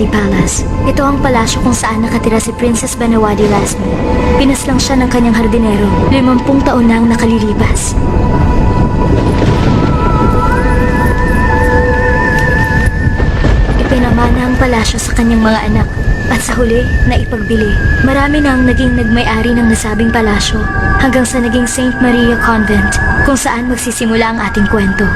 Banawadi Palace. Ito ang palasyo kung saan nakatira si Princess Banawadi Lasmi. Pinaslang siya ng kanyang hardinero. 50 taon na ang nakalilipas. Ipinamana ang palasyo sa kanyang mga anak. At sa huli, naipagbili. Marami na ang naging nagmay-ari ng nasabing palasyo hanggang sa naging Saint Maria Convent kung saan magsisimula ang ating kwento.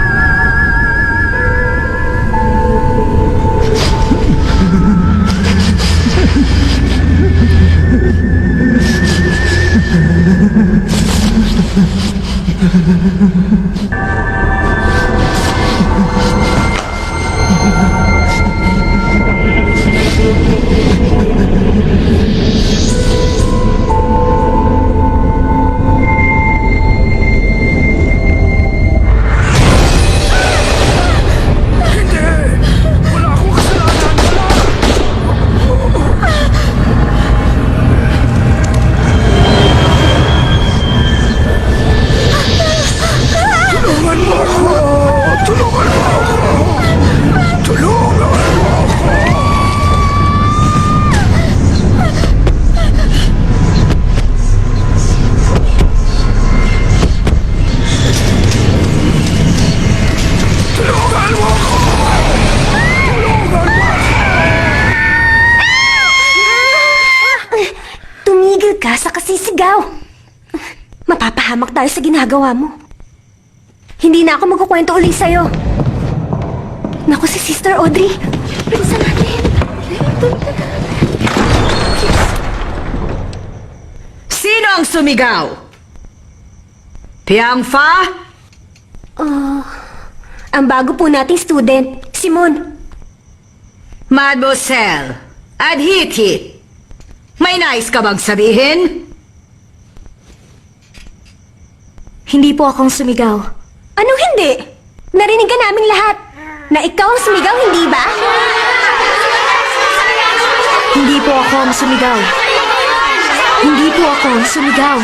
Ka sa kasisigaw. Mapapahamak tayo sa ginagawa mo. Hindi na ako magkukwento uli sa'yo. Naku, si Sister Audrey. Bilisan natin. Sino ang sumigaw? Tiangfa? Ang bago po nating student, si Moon. Mademoiselle, adhit-hit. May nais ka bang sabihin? Hindi po akong sumigaw. Anong hindi? Narinig ka naming lahat. Na ikaw ang sumigaw, hindi ba? Hindi po ako ang sumigaw. Hindi po ako ang sumigaw.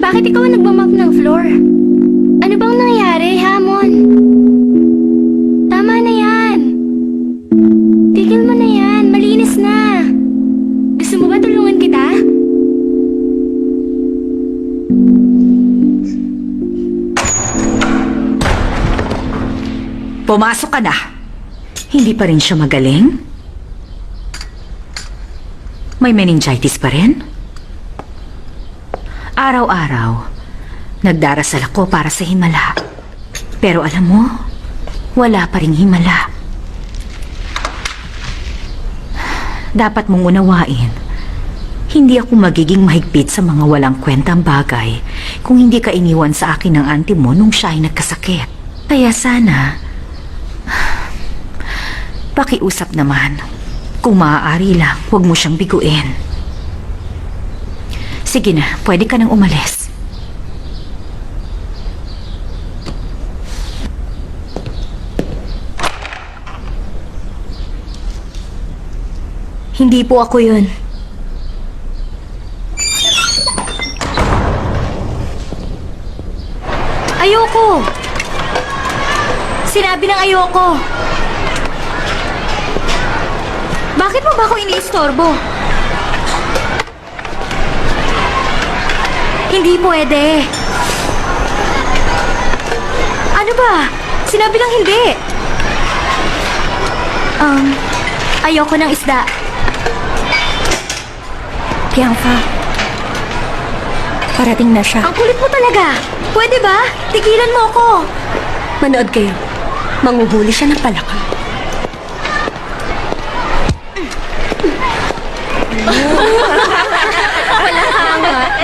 Bakit ikaw ang nagmamap ng floor? Ano bang nangyari, Hamon? Tama na yan. Tigil mo na yan. Malinis na. Gusto mo ba tulungan kita? Pumasok ka na. Hindi pa rin siya magaling? May meningitis pa rin? Araw-araw, nagdarasal ako para sa himala. Pero alam mo, wala pa ring himala. Dapat mong unawain, hindi ako magiging mahigpit sa mga walang kwentang bagay kung hindi ka iniwan sa akin ng auntie mo nung siya ay nagkasakit. Kaya sana, pakiusap naman. Kung maaari lang, huwag mo siyang biguin. Sige na, pwede ka nang umalis. Hindi po ako yun. Ayoko! Sinabi ng ayoko. Bakit mo ba ako iniistorbo? Hindi pwede. Ano ba? Sinabi lang hindi. Ayoko ng isda. Bianca, parating na siya. Ang kulit mo talaga. Pwede ba? Tigilan mo ako. Manood kayo. Manguhuli siya ng palaka.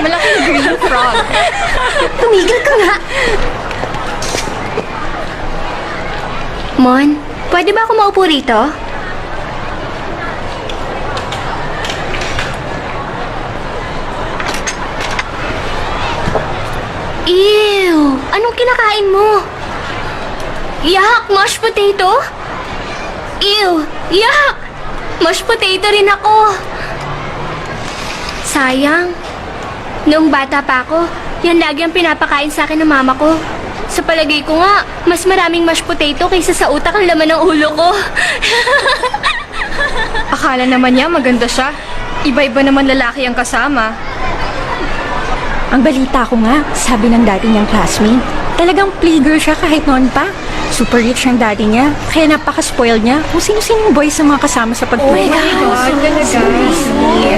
Malaking green frog. Tumigil ka nga. Mon, pwede ba ako maupo rito? Ew! Anong kinakain mo? Yak! Mashed potato? Ew! Yak! Mashed potato rin ako. Sayang. Noong bata pa ako, yan lagi ang pinapakain sa akin ng mama ko. Sa palagay ko nga, mas maraming mashed potato kaysa sa utak ang laman ng ulo ko. Akala naman niya maganda siya. Iba-iba naman lalaki ang kasama. Ang balita ko nga, sabi ng dati niyang classmate, talagang playgirl siya kahit noon pa. Super rich ang daddy niya, kaya napaka-spoiled niya kung sino-sino boys sa mga kasama sa pagplay.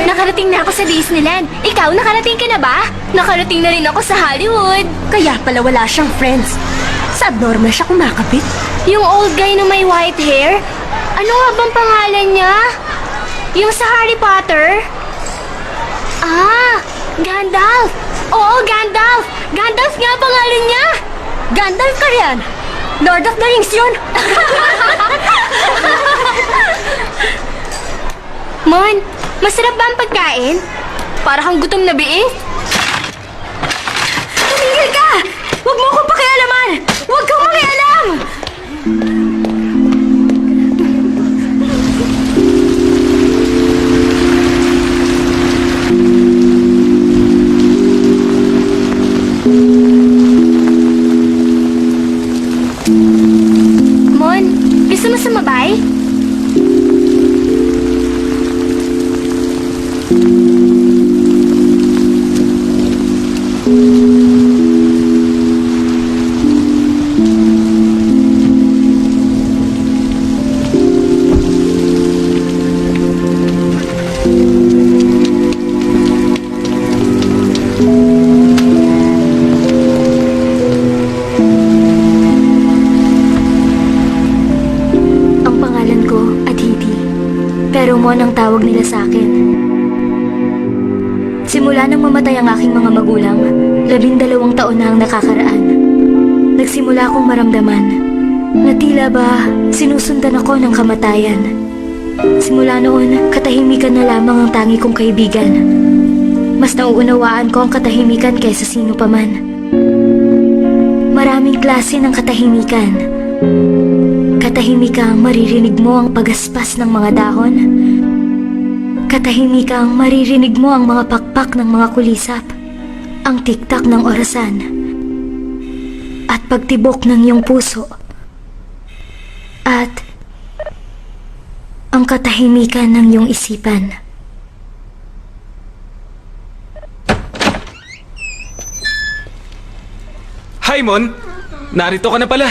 Nakarating na ako sa Disneyland. Ikaw, nakarating ka na ba? Nakarating na rin ako sa Hollywood. Kaya pala wala siyang friends. Sa abnormal siya kumakapit. Yung old guy na may white hair? Ano nga bang pangalan niya? Yung sa Harry Potter? Ah, Gandalf! Oo, Gandalf! Gandalf nga pangalan niya! Gandalf ka yan! Lord of the Rings yun! Mon, masarap ba ang pagkain? Para kang gutom na biing? Tumigil ka! Huwag mo akong pakialaman! Huwag kang makialam! Mon, gusto mo sumabay? Ang pangalan ko, Aditi. Pero Mon ang tawag nila sa akin. Simula nang mamatay ang aking mga magulang, 12 taon na ang nakakaraan. Nagsimula akong maramdaman na tila ba sinusundan ako ng kamatayan. Simula noon, katahimikan na lamang ang tangi kong kaibigan. Mas nauunawaan ko ang katahimikan kaysa sino paman. Maraming klase ng katahimikan. Katahimikang maririnig mo ang pagaspas ng mga dahon. Katahimikang maririnig mo ang mga pakpak ng mga kulisap. Ang tiktak ng orasan. At pagtibok ng iyong puso. At ang katahimikan ng iyong isipan. Hi, Mon! Narito ka na pala.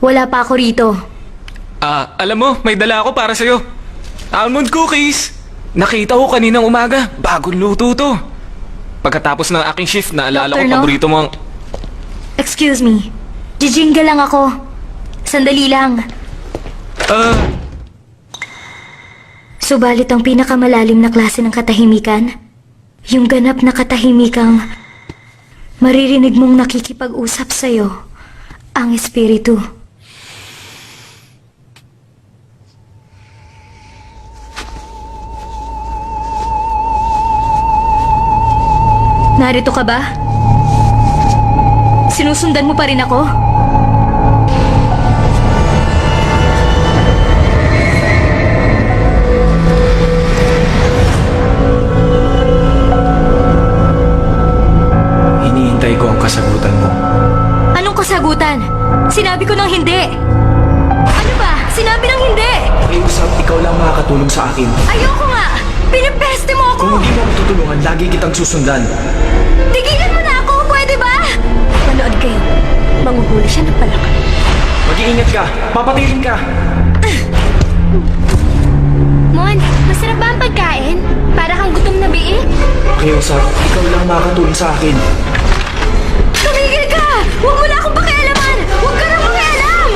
Wala pa ako rito. Alam mo, may dala ako para sa'yo. Almond cookies! Nakita ko kaninang umaga. Bagong luto to. Pagkatapos ng aking shift, naalala ko Doctor, no? paborito mo ang... Excuse me. Jijinga lang ako. Sandali lang. Subalit ang pinakamalalim na klase ng katahimikan, yung ganap na katahimikang maririnig mong nakikipag-usap sa'yo, ang espiritu. Narito ka ba? Sinusundan mo pa rin ako? Hinihintay ko ang kasagutan mo. Anong kasagutan? Sinabi ko ng hindi. Ano ba? Sinabi ng hindi. Pakiusap, ikaw lang makakatulong sa akin. Ayoko nga! Pinipeste mo ako! Kung hindi mo ako tutulungan, lagi kitang susundan. Tigilan mo na ako! Pwede ba? manood kayo. Manguhuli siya ng palaka. Mag-iingat ka! Papatilin ka! Mon, masarap ba ang pagkain? Para kang gutom na biik? Pakiusap, ikaw lang makakatulong sa akin. Tumigil ka! Huwag mo na akong pakialaman! Huwag ka na pakialam!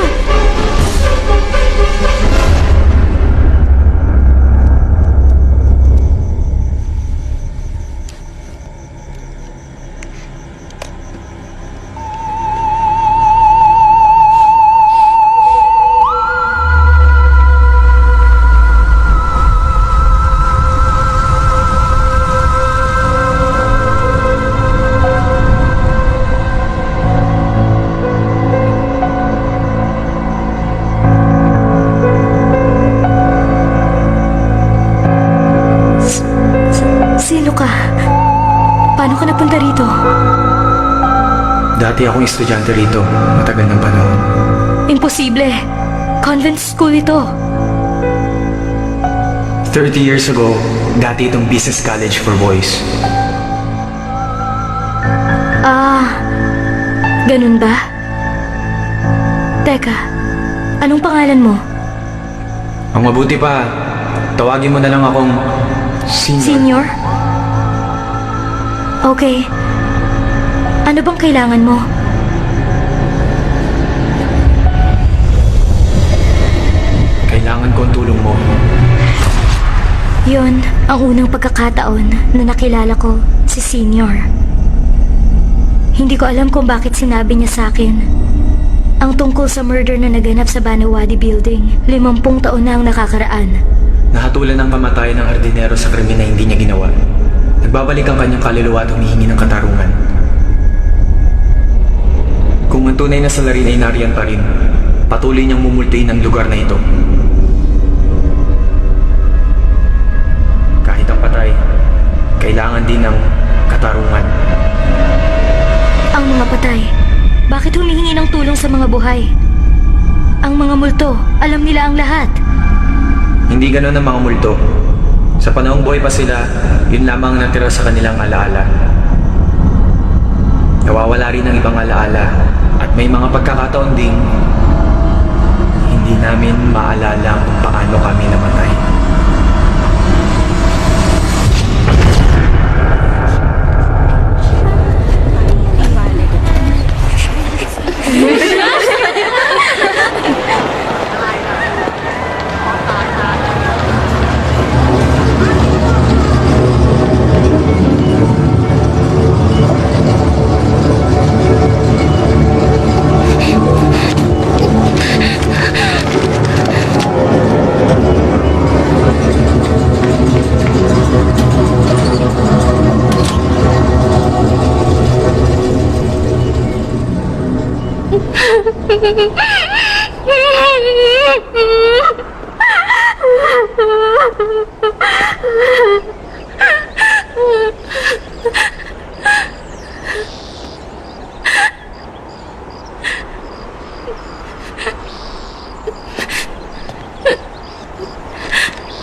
Sino ka? Paano ka napunta rito? Dati akong estudyante rito, matagal ng panahon. Imposible. Convent school ito. 30 years ago, dati itong business college for boys. Ah, ganun ba? Teka, anong pangalan mo? Ang mabuti pa, tawagin mo na lang akong senior. Senior? Okay. Ano bang kailangan mo? Kailangan ko ang tulong mo. Yon ang unang pagkakataon na nakilala ko si Senior. Hindi ko alam kung bakit sinabi niya sa akin ang tungkol sa murder na naganap sa Banawadi Building. 50 taon na ang nakakaraan. Nahatulan ng pamatayan ng hardinero sa krimen na hindi niya ginawa. Nagbabalik ang kanyang kaluluwa at humihingi ng katarungan. Kung ang tunay na salarin ay nariyan pa rin, patuloy niyang mumultihin ang lugar na ito. Kahit ang patay, kailangan din ng katarungan. Ang mga patay, bakit humihingi ng tulong sa mga buhay? Ang mga multo, alam nila ang lahat. Hindi ganon ang mga multo. Sa panahong buhay pa sila, yun lamang ang natira sa kanilang alaala. Nawawala rin ang ibang alaala at may mga pagkakataon ding hindi namin maalala kung paano kami namatay.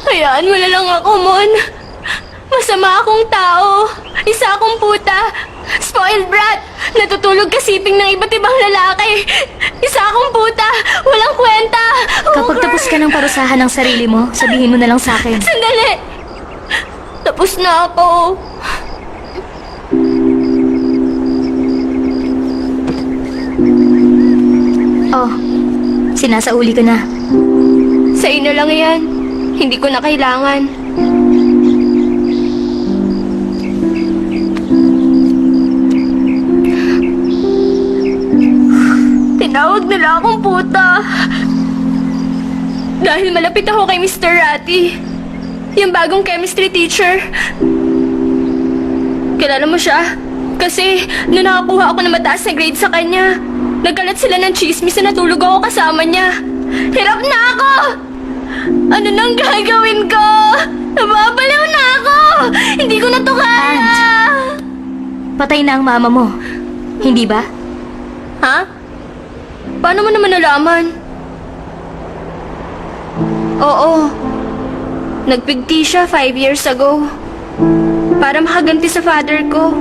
Hayaan mo na lang ako, Mon. Masama akong tao. Isa akong puta. Spoiled brat. Natutulog kasiping ng iba't ibang lalaki. Isa akong puta. Walang kwenta. Kapag tapos ka ng parusahan ng sarili mo, sabihin mo na lang sa akin. Sandali. Tapos na ako. Oh, sinasauli ka na. Sa'yo na lang yan. Hindi ko na kailangan. Tinawag nila akong puta. Dahil malapit ako kay Mr. Ratty. Yung bagong chemistry teacher. Kilala mo siya? Kasi nung nakakuha ako ng mataas na grade sa kanya, nagkalat sila ng chismis na natulog ako kasama niya. Hirap na ako! Ano nang gagawin ko? Nababaliw na ako! Hindi ko na to kaya! Patay na ang mama mo. Hindi ba? Ha? Paano mo naman nalaman? Oo. Nagpigti siya 5 years ago. Para makaganti sa father ko.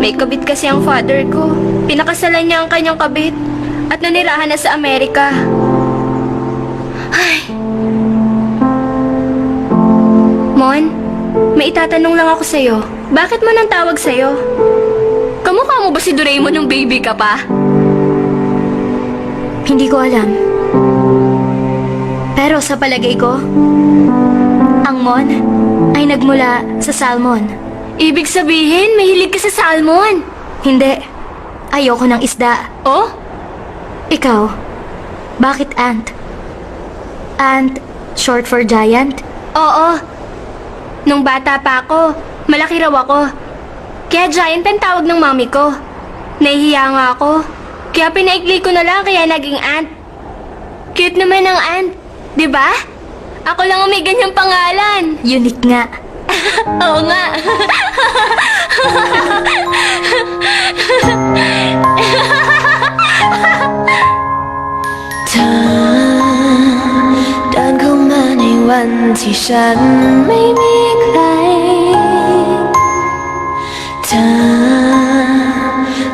May kabit kasi ang father ko. Pinakasalan niya ang kanyang kabit at nanirahan na sa Amerika. Ay. Mon, may itatanong lang ako sa'yo. Bakit mo nang tawag sa'yo? Kamukha mo ba si Doraemon nung baby ka pa? Hindi ko alam. Pero sa palagay ko, ang Mon ay nagmula sa salmon. Ibig sabihin, mahilig ka sa salmon. Hindi. Ayoko ng isda. Oh? Ikaw, bakit ant? Ant, short for giant? Oo. Nung bata pa ako, malaki raw ako. Kaya giant ang tawag ng mami ko. Nahihiya nga ako. Kaya pinaikli ko na lang kaya naging ant. Cute naman ang ant, di ba? Ako lang ang may ganyang pangalan. Unique nga. Oo nga.เธอเดินเข้ามาในวันที่ฉันไม่มีใคร เธอ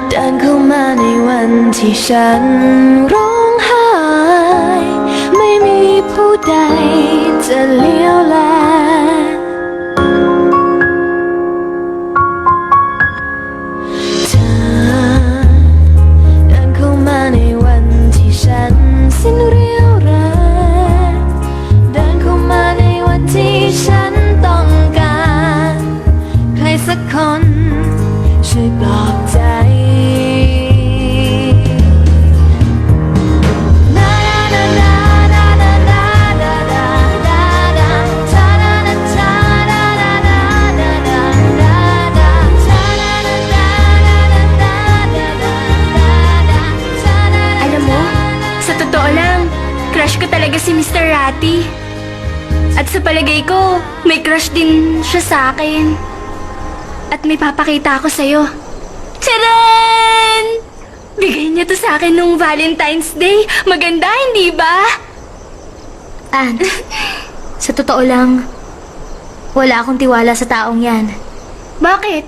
เดินเข้ามาในวันที่ฉันร้องไห้ ไม่มีผู้ใดจะเลี้ยวแล เธอเดินเข้ามาในวันที่ฉันสิ้นเรี่ยวแรงเดินเข้ามาในวันที่ฉันต้องการใครสักคนช่วยปลอบใจAlam mo, sa totoo lang, crush ko talaga si Mr. Ratty. At sa palagay ko, may crush din siya sa akin. At may papakita ako sa'yo. Tcharan! Bigay niya to sa akin nung Valentine's Day. Maganda, hindi ba? Ant, sa totoo lang, wala akong tiwala sa taong yan. Bakit?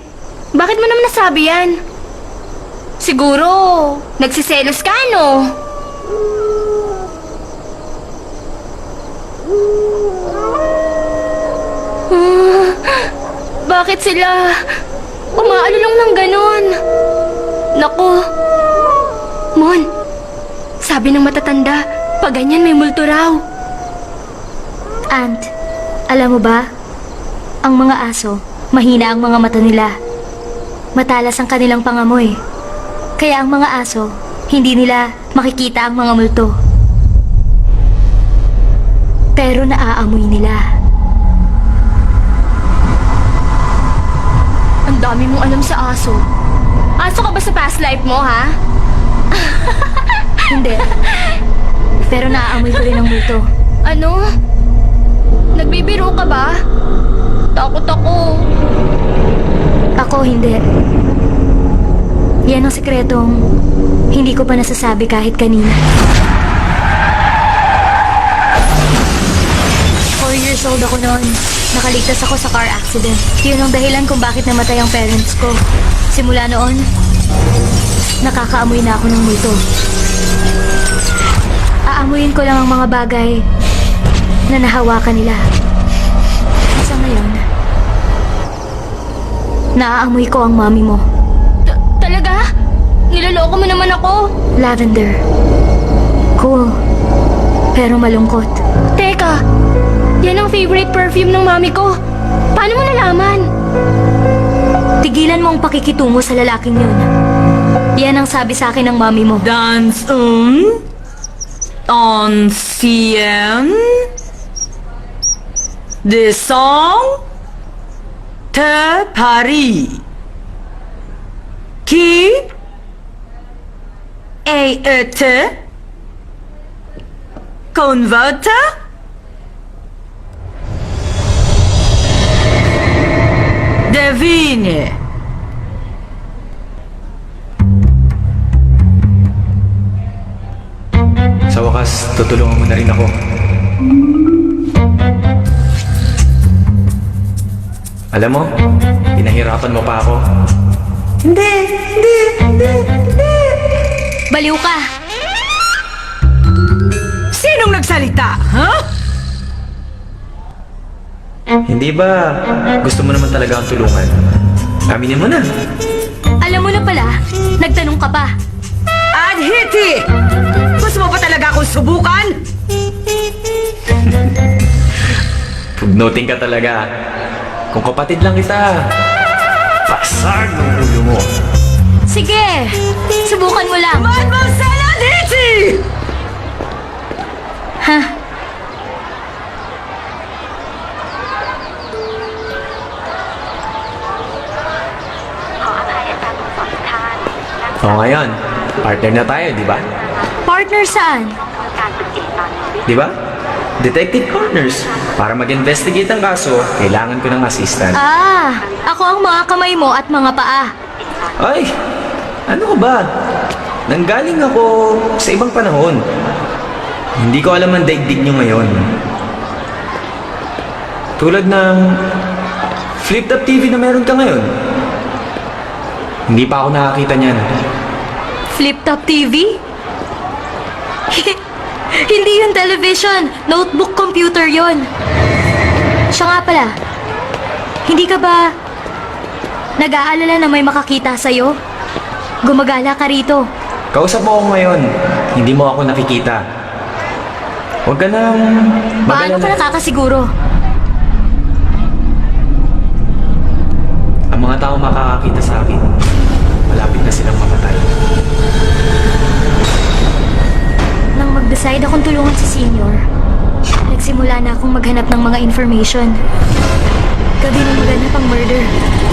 Bakit mo naman nasabi yan? Siguro, nagsiselos ka, no? Bakit sila umaalulong ng ganon? Naku, Mon, sabi ng matatanda, pag ganyan may multo raw. Ant, alam mo ba? Ang mga aso, mahina ang mga mata nila. Matalas ang kanilang pangamoy. Kaya ang mga aso, hindi nila makikita ang mga multo. Pero naaamoy nila. Ang dami mong alam sa aso. Aso ka ba sa past life mo, ha? Hindi. Pero naaamoy ko rin ang multo. Ano? Nagbibiro ka ba? Takot ako. Ako hindi. Yan ang sikretong hindi ko pa nasasabi kahit kanina. 4 years old ako noon. Nakaligtas ako sa car accident. Yun ang dahilan kung bakit namatay ang parents ko. Simula noon, nakakaamoy na ako ng multo. Aamuyin ko lang ang mga bagay na nahawakan nila. Sa ngayon, naaamoy ko ang mami mo. Talaga? Niloloko mo naman ako. Lavender. Cool. Pero malungkot. Teka, yan ang favorite perfume ng mami ko. Paano mo nalaman? Tigilan mo ang pakikitungo sa lalaking yun. Yan ang sabi sa akin ng mami mo. Dans ancien de sang de Paris qui a été converti devine. Sa wakas, tutulungan mo na rin ako. Alam mo, pinahirapan mo pa ako. Hindi. Baliw ka! Sinong nagsalita, ha? Hindi ba gusto mo naman talaga ang tulungan? Aminin mo na. Alam mo na pala, nagtanong ka pa. Adhiti! Gusto mo pa talaga akong subukan? Pugnutin ka talaga. Kung kapatid lang kita, pasag ng ulo mo. Sige, subukan mo lang. Mademoiselle Adhiti! Ha? O ngayon, partner na tayo, di ba? Partner saan? Di ba? Detective Corners. Para mag-investigate ang kaso, kailangan ko ng assistant. Ah, ako ang mga kamay mo at mga paa. Ay, ano ka ba? Nanggaling ako sa ibang panahon. Hindi ko alam ang daigdig nyo ngayon. Tulad ng flip-top TV na meron ka ngayon. Hindi pa ako nakakita niyan. Flip-top TV? Hindi yun television. Notebook computer yon. Siya nga pala. Hindi ka ba nag-aalala na may makakita sa'yo? Gumagala ka rito. Kausap mo ako ngayon. Hindi mo ako nakikita. Huwag ka nang Paano ka mag-alala. nakakasiguro? Ang mga tao makakakita sa akin, malapit na silang mamatay. Nang mag-decide akong tulungan si Senior, nagsimula na akong maghanap ng mga information. Gabi nang maganap ang murder.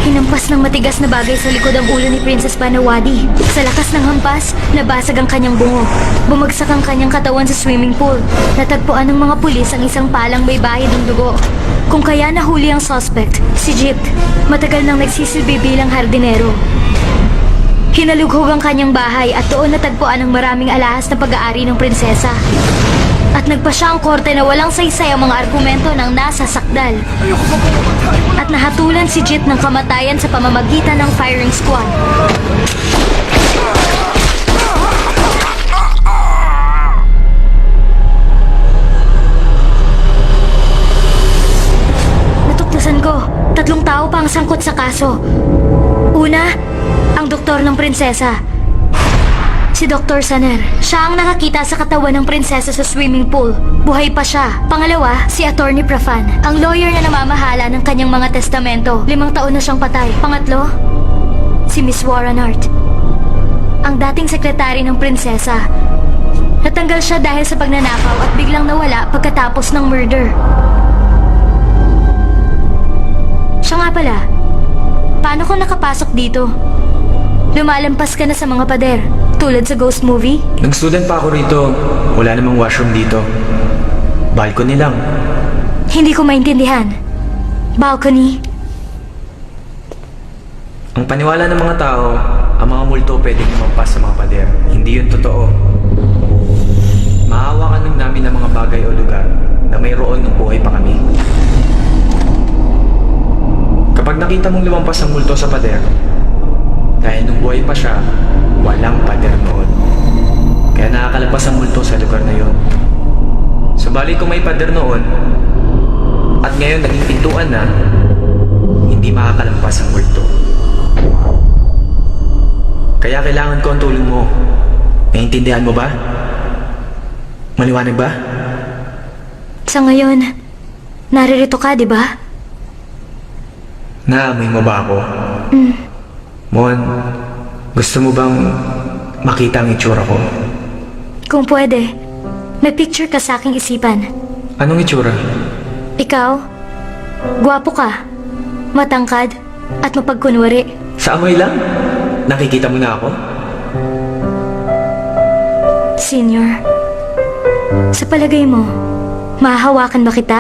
Hinampas ng matigas na bagay sa likod ang ulo ni Princess Banawadi. Sa lakas ng hampas, nabasag ang kanyang bungo. Bumagsak ang kanyang katawan sa swimming pool. Natagpuan ng mga pulis ang isang palang may bahid ng dugo. Kung kaya nahuli ang suspect, si Jeep, matagal nang nagsisilbi bilang hardinero. Hinalughog ang kanyang bahay at doon natagpuan ang maraming alahas na pag-aari ng prinsesa. At nagpa siya ang korte na walang saysay ang mga argumento ng nasa sakdal. At nahatulan si Jit ng kamatayan sa pamamagitan ng firing squad. Natuklasan ko, 3 tao pa ang sangkot sa kaso. Una, ang doktor ng prinsesa. Si Dr. Saner. Siya ang nakakita sa katawan ng prinsesa sa swimming pool. Buhay pa siya. Pangalawa, si Attorney Prafan. Ang lawyer na namamahala ng kanyang mga testamento. 5 taon na siyang patay. Pangatlo, si Miss Warren Hart. Ang dating sekretary ng prinsesa. Natanggal siya dahil sa pagnanakaw at biglang nawala pagkatapos ng murder. Siya nga pala, paano kung nakapasok dito? Lumalampas ka na sa mga pader, tulad sa ghost movie? Nung student pa ako rito, wala namang washroom dito. Balcony lang. Hindi ko maintindihan. Balcony? Ang paniwala ng mga tao, ang mga multo pwedeng lumampas sa mga pader. Hindi yun totoo. Maahawakan lang namin ng mga bagay o lugar na mayroon nung buhay pa kami. Kapag nakita mong lumampas ang multo sa pader, dahil nung buhay pa siya, walang pader noon. Kaya nakakalagpas ang multo sa lugar na yon. Subalit kung may pader noon, at ngayon naging pintuan na, hindi makakalampas ang multo. Kaya kailangan ko ang tulong mo. Naiintindihan mo ba? Maliwanag ba? Sa ngayon, naririto ka, di ba? Naamoy mo ba ako? Mon, gusto mo bang makita ang itsura ko? Kung pwede, may picture ka sa aking isipan. Anong itsura? Ikaw, gwapo ka, matangkad, at mapagkunwari. Sa amoy lang? Nakikita mo na ako? Senior, sa palagay mo, mahahawakan ba kita?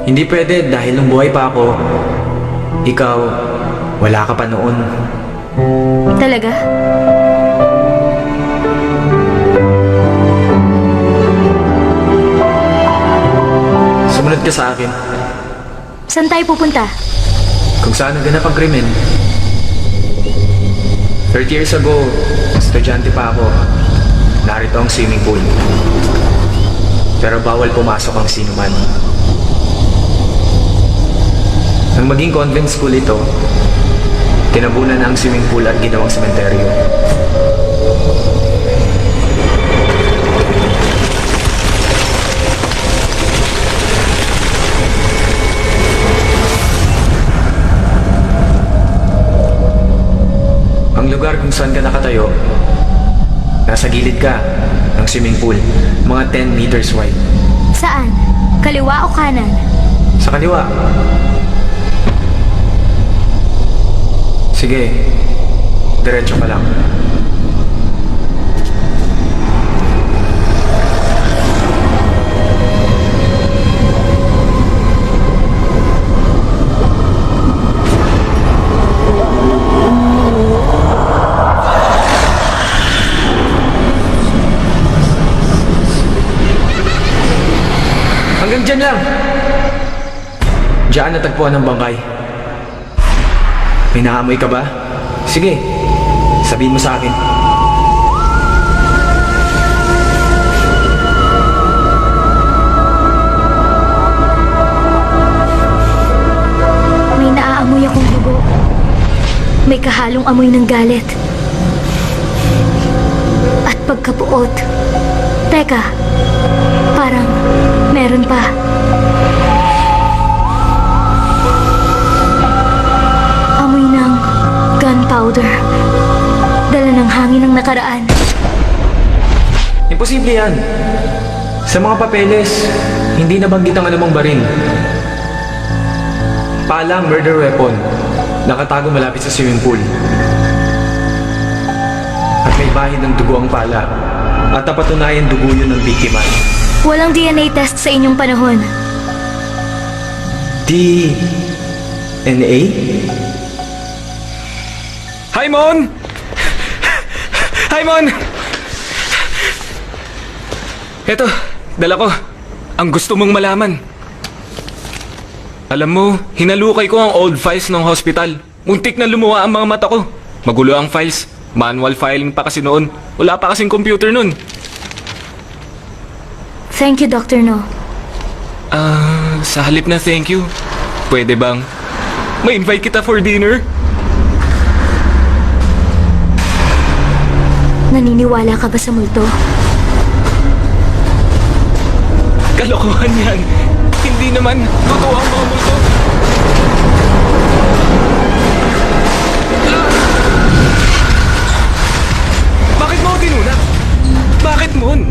Hindi pwede dahil nung buhay pa ako, ikaw, wala ka pa noon. Talaga? Sumunod ka sa akin. Saan tayo pupunta? Kung saan naganap ang krimen. 30 years ago, estudyante pa ako. Narito ang swimming pool. Pero bawal pumasok ang sinuman. Nang maging convent school ito, tinabunan ang swimming pool at ginawang sementeryo. Ang lugar kung saan ka nakatayo, nasa gilid ka ng swimming pool, mga 10 meters wide. Saan? Kaliwa o kanan? Sa kaliwa. Sige, diretso ka lang. Hanggang dyan lang. Diyan natagpuan ng bangkay. May naamoy ka ba? Sige, sabihin mo sa akin. May naaamoy akong dugo. May kahalong amoy ng galit. At pagkapuot. Teka, parang meron pa. Amoy ng gunpowder. Dala ng hangin ng nakaraan. Imposible yan. Sa mga papeles, hindi nabanggit ang anumang baril. Palang murder weapon. Nakatago malapit sa swimming pool. At may bahid ng dugo ang pala. At napatunayan dugo yun ng biktima. Walang DNA test sa inyong panahon. DNA? Hi, Mon! Hi, Mon! Eto, dala ko. Ang gusto mong malaman. Alam mo, hinalukay ko ang old files ng hospital. Muntik na lumuwa ang mga mata ko. Magulo ang files. Manual filing pa kasi noon. Wala pa kasing computer noon. Thank you, Dr. No. Sa halip na thank you, pwede bang ma-invite kita for dinner? Naniniwala ka ba sa multo? Kalokohan yan. Hindi naman. Totoo ang mga multo. Bakit mo ako tinulak? Bakit, Mon?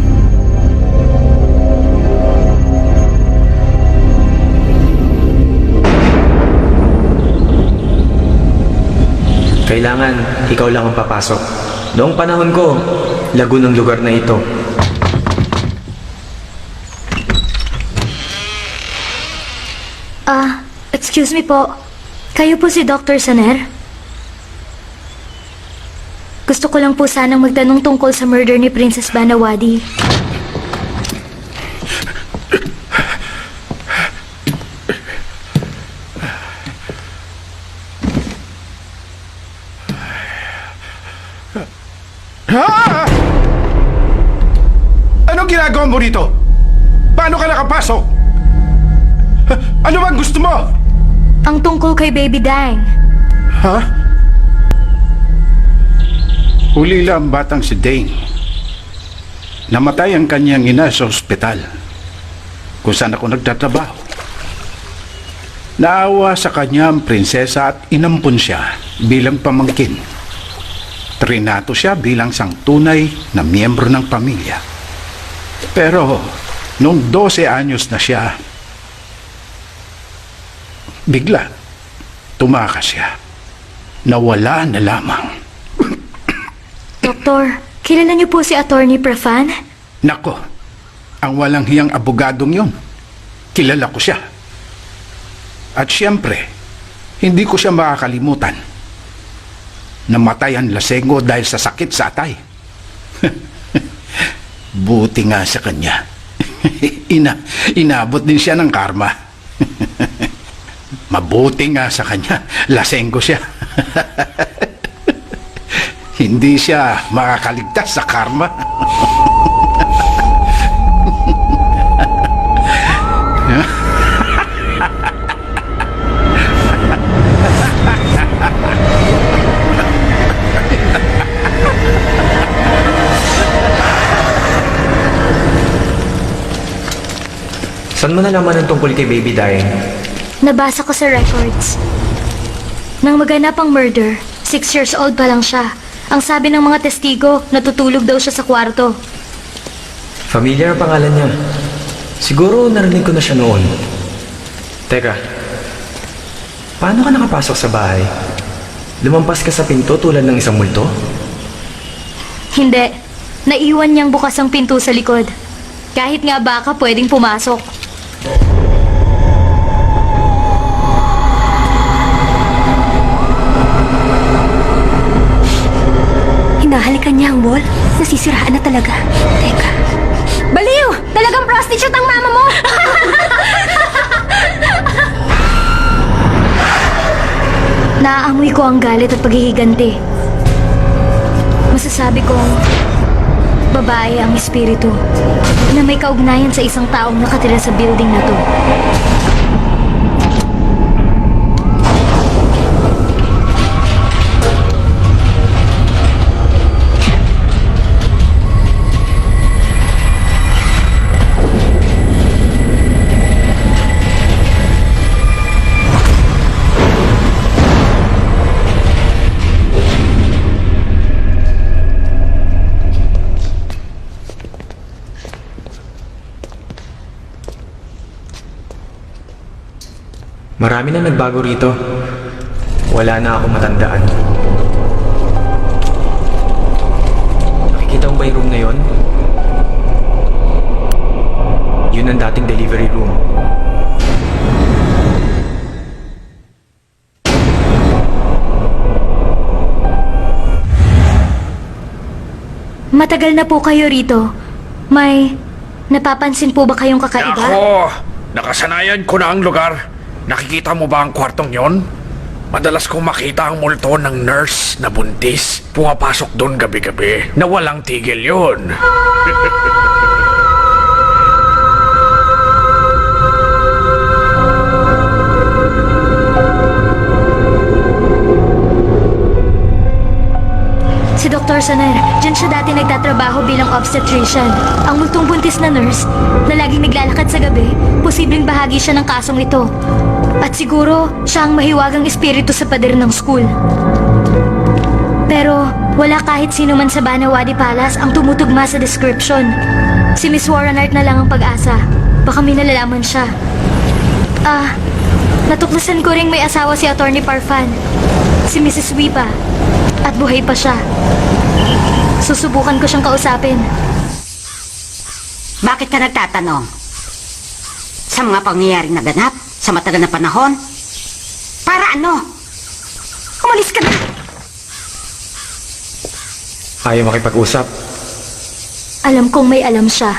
Kailangan ikaw lang ang papasok. Noong panahon ko, lago ng lugar na ito. Excuse me po. Kayo po si Dr. Saner? Gusto ko lang po sanang magtanong tungkol sa murder ni Princess Banawadi. Ha? Anong ginagawa mo rito? Paano ka nakapasok? Ano bang gusto mo? Ang tungkol kay Baby Dang. Ha? Huli lang ang batang si Dane. Namatay ang kanyang ina sa ospital kung saan ako nagtatrabaho. Naawa sa kanya ang prinsesa at inampun siya bilang pamangkin. Trinato siya bilang isang tunay na miyembro ng pamilya. Pero nung 12 anyos na siya, bigla tumakas siya. Nawala na lamang. Doktor, kilala niyo po si Attorney Prafan? Nako, ang walang hiyang abogadong yon. Kilala ko siya. At siyempre, hindi ko siya makakalimutan. Namatay ang Lasengo dahil sa sakit sa atay. Buti nga sa kanya. Inabot din siya ng karma. Mabuti nga sa kanya. Lasengo siya. hindi siya makakaligtas sa karma. Saan mo nalaman ang tungkol kay Baby dying? Nabasa ko sa records. Nang maganap ang murder, 6 years old pa lang siya. Ang sabi ng mga testigo, natutulog daw siya sa kwarto. Familiar ang pangalan niya. Siguro narinig ko na siya noon. Teka, paano ka nakapasok sa bahay? Lumampas ka sa pinto tulad ng isang multo? Hindi. Naiwan niyang bukas ang pinto sa likod. Kahit nga baka pwedeng pumasok. Hinahalikan niya ang wall? Nasisiraan na talaga. Teka. Baliw! Talagang prostitute ang mama mo! Naaamoy ko ang galit at paghihiganti. Masasabi kong babae ang espiritu na may kaugnayan sa isang taong nakatira sa building na to. Marami na nagbago rito. Wala na ako matandaan. Nakikita mo ba yung room na yon? Yun ang dating delivery room. Matagal na po kayo rito. May napapansin po ba kayong kakaiba? Ako! Nakasanayan ko na ang lugar. Nakikita mo ba ang kwartong yon? Madalas kong makita ang multo ng nurse na buntis. Pumapasok doon gabi-gabi na walang tigil yun. Si Dr. Soner, dyan siya dati nagtatrabaho bilang obstetrician. Ang multong buntis na nurse na laging naglalakad sa gabi, posibleng bahagi siya ng kasong ito. At siguro, siya ang mahiwagang espiritu sa pader ng school. Pero, wala kahit sino man sa Banawadi Palace ang tumutugma sa description. Si Miss Warren Art na lang ang pag-asa. Baka may nalalaman siya. Natuklasan ko ring may asawa si Attorney Parfan. Si Mrs. Wipa. At buhay pa siya. Susubukan ko siyang kausapin. Bakit ka nagtatanong? Sa mga pangyayaring naganap sa matagal na panahon? Para ano? Umalis ka na! Ayaw makipag-usap. Alam kong may alam siya.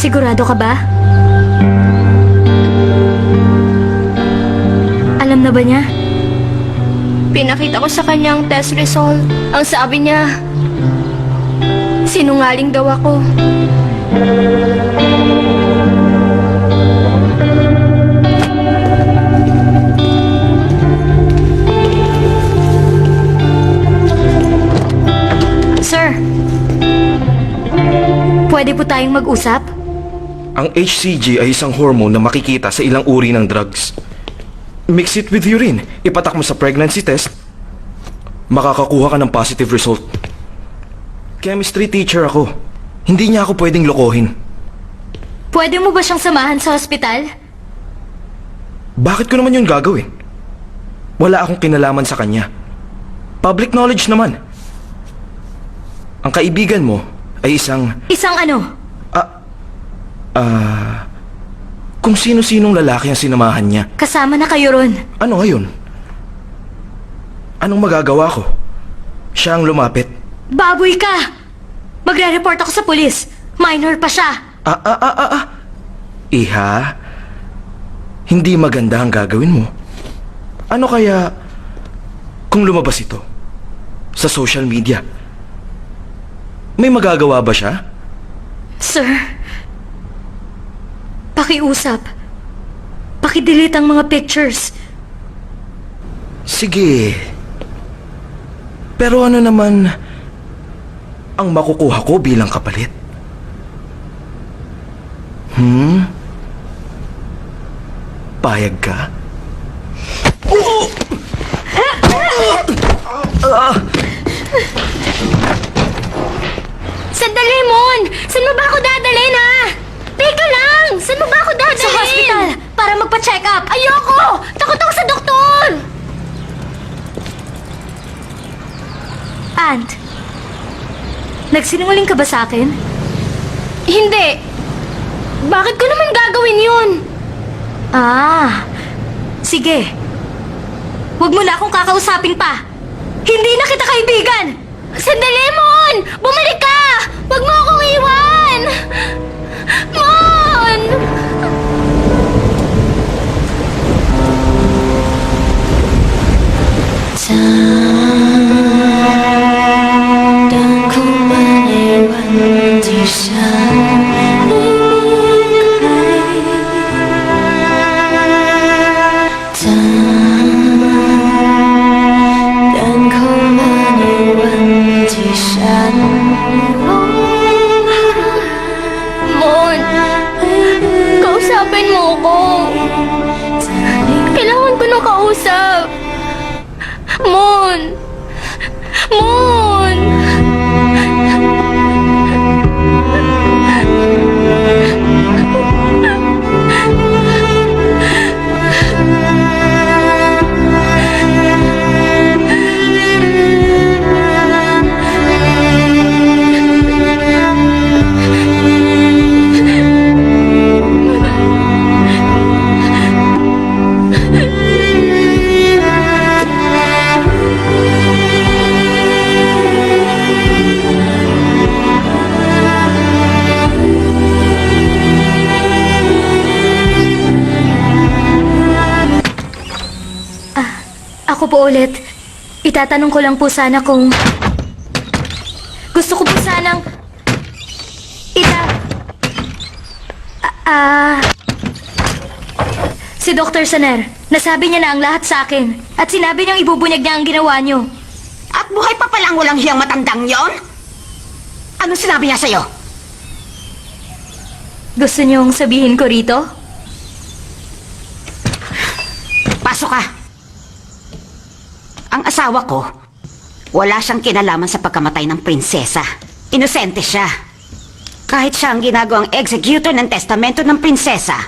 Sigurado ka ba? Alam na ba niya? Pinakita ko sa kanya ang test result. Ang sabi niya, sinungaling daw ako. Sir, pwede po tayong mag-usap? Ang HCG ay isang hormone na makikita sa ilang uri ng drugs. Mix it with urine, ipatak mo sa pregnancy test, makakakuha ka ng positive result. Chemistry teacher ako. Hindi niya ako pwedeng lokohin. Pwede mo ba siyang samahan sa ospital? Bakit ko naman yun gagawin? Wala akong kinalaman sa kanya. Public knowledge naman. Ang kaibigan mo ay isang... Isang ano? Kung sino-sinong lalaki ang sinamahan niya. Kasama na kayo ron. Ano ngayon? Anong magagawa ko? Siya ang lumapit. Baboy ka! Magre-report ako sa pulis. Minor pa siya. Iha, hindi maganda ang gagawin mo. Ano kaya kung lumabas ito sa social media? May magagawa ba siya? Sir, pakiusap. Pakidelete ang mga pictures. Sige. Pero ano naman ang makukuha ko bilang kapalit? Payag ka? Sandali, Mon! Saan mo ba ako dadalhin, ha? Teka lang! Saan mo ba ako dadalhin? Sa hospital, para magpa-check up. Ayoko! Takot ako sa doktor! Aunt, nagsinungaling ka ba sa akin? Hindi. Bakit ko naman gagawin yun? Sige. Huwag mo na akong kakausapin pa. Hindi na kita kaibigan! Sandali, Mon! Bumalik ka! Huwag mo akong iwan! Mon! Mon! Kausapin mo ko! Kailangan ko ng kausap! Mon! Mon! Ako po ulit. Itatanong ko lang po sana kung... Gusto ko po sanang... Si Dr. Saner, nasabi niya na ang lahat sa akin. At sinabi niyang ibubunyag niya ang ginawa niyo. At buhay pa palang walang hiyang matandang yon? Anong sinabi niya sa'yo? Gusto niyong sabihin ko rito? Pasok ka. Ang asawa ko, wala siyang kinalaman sa pagkamatay ng prinsesa. Inosente siya. Kahit siya ang ginagawang executor ng testamento ng prinsesa,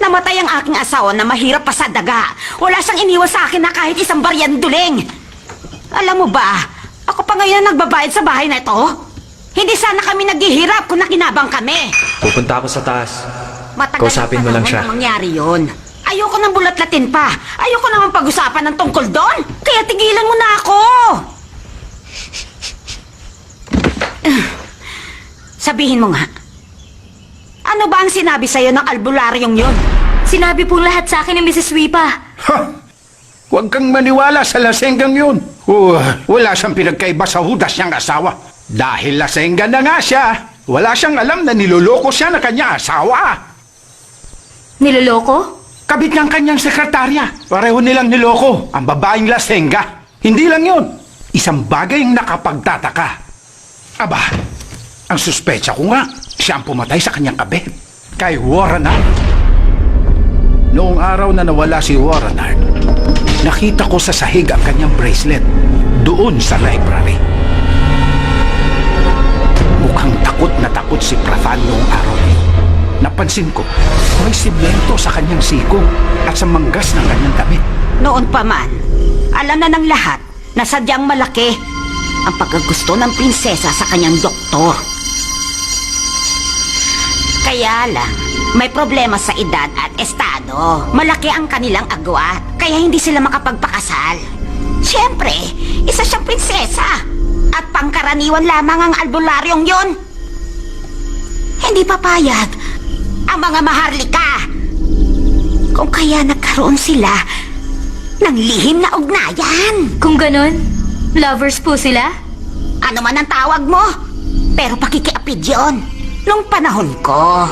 namatay ang aking asawa na mahirap pa sa daga. Wala siyang iniwan sa akin na kahit isang baryan duling. Alam mo ba, ako pa ngayon ang nagbabayad sa bahay na ito. Hindi sana kami naghihirap kung nakinabang kami. Pupunta ako sa taas. Matagal Kausapin mo lang siya. na mangyari yun. Ayoko nang bulat-latin pa. Ayoko naman pag-usapan ng tungkol doon. Kaya tigilan mo na ako. Sabihin mo nga. Ano ba ang sinabi sa'yo ng albularyong yun? Sinabi pong lahat sa akin ni Mrs. Wipa. Huwag kang maniwala sa lasenggang yun. Wala siyang pinagkaiba sa hudas niyang asawa. Dahil lasengga na nga siya, wala siyang alam na niloloko siya na kanya asawa. Niloloko? Kabit ng kanyang sekretarya. Pareho nilang niloko ang babaeng lasengga. Hindi lang yun. Isang bagay ang nakapagtataka. Aba, ang suspecha ko nga, siya ang pumatay sa kanyang kabit. Kay Warrenard. Noong araw na nawala si Warrenard, nakita ko sa sahig ang kanyang bracelet doon sa library. Mukhang takot na takot si Prafan noong araw na yun. Napansin ko, may simento sa kanyang siko at sa manggas ng kanyang damit. Noon pa man, alam na ng lahat na sadyang malaki ang pagkagusto ng prinsesa sa kanyang doktor. Kaya lang, may problema sa edad at estado. Malaki ang kanilang agwat, kaya hindi sila makapagpakasal. Siyempre, isa siyang prinsesa. At pangkaraniwan lamang ang albularyong yon. Hindi papayag ang mga maharlika. Kung kaya nagkaroon sila ng lihim na ugnayan. Kung ganon, lovers po sila? Ano man ang tawag mo, pero pakikiapid yun. Nung panahon ko.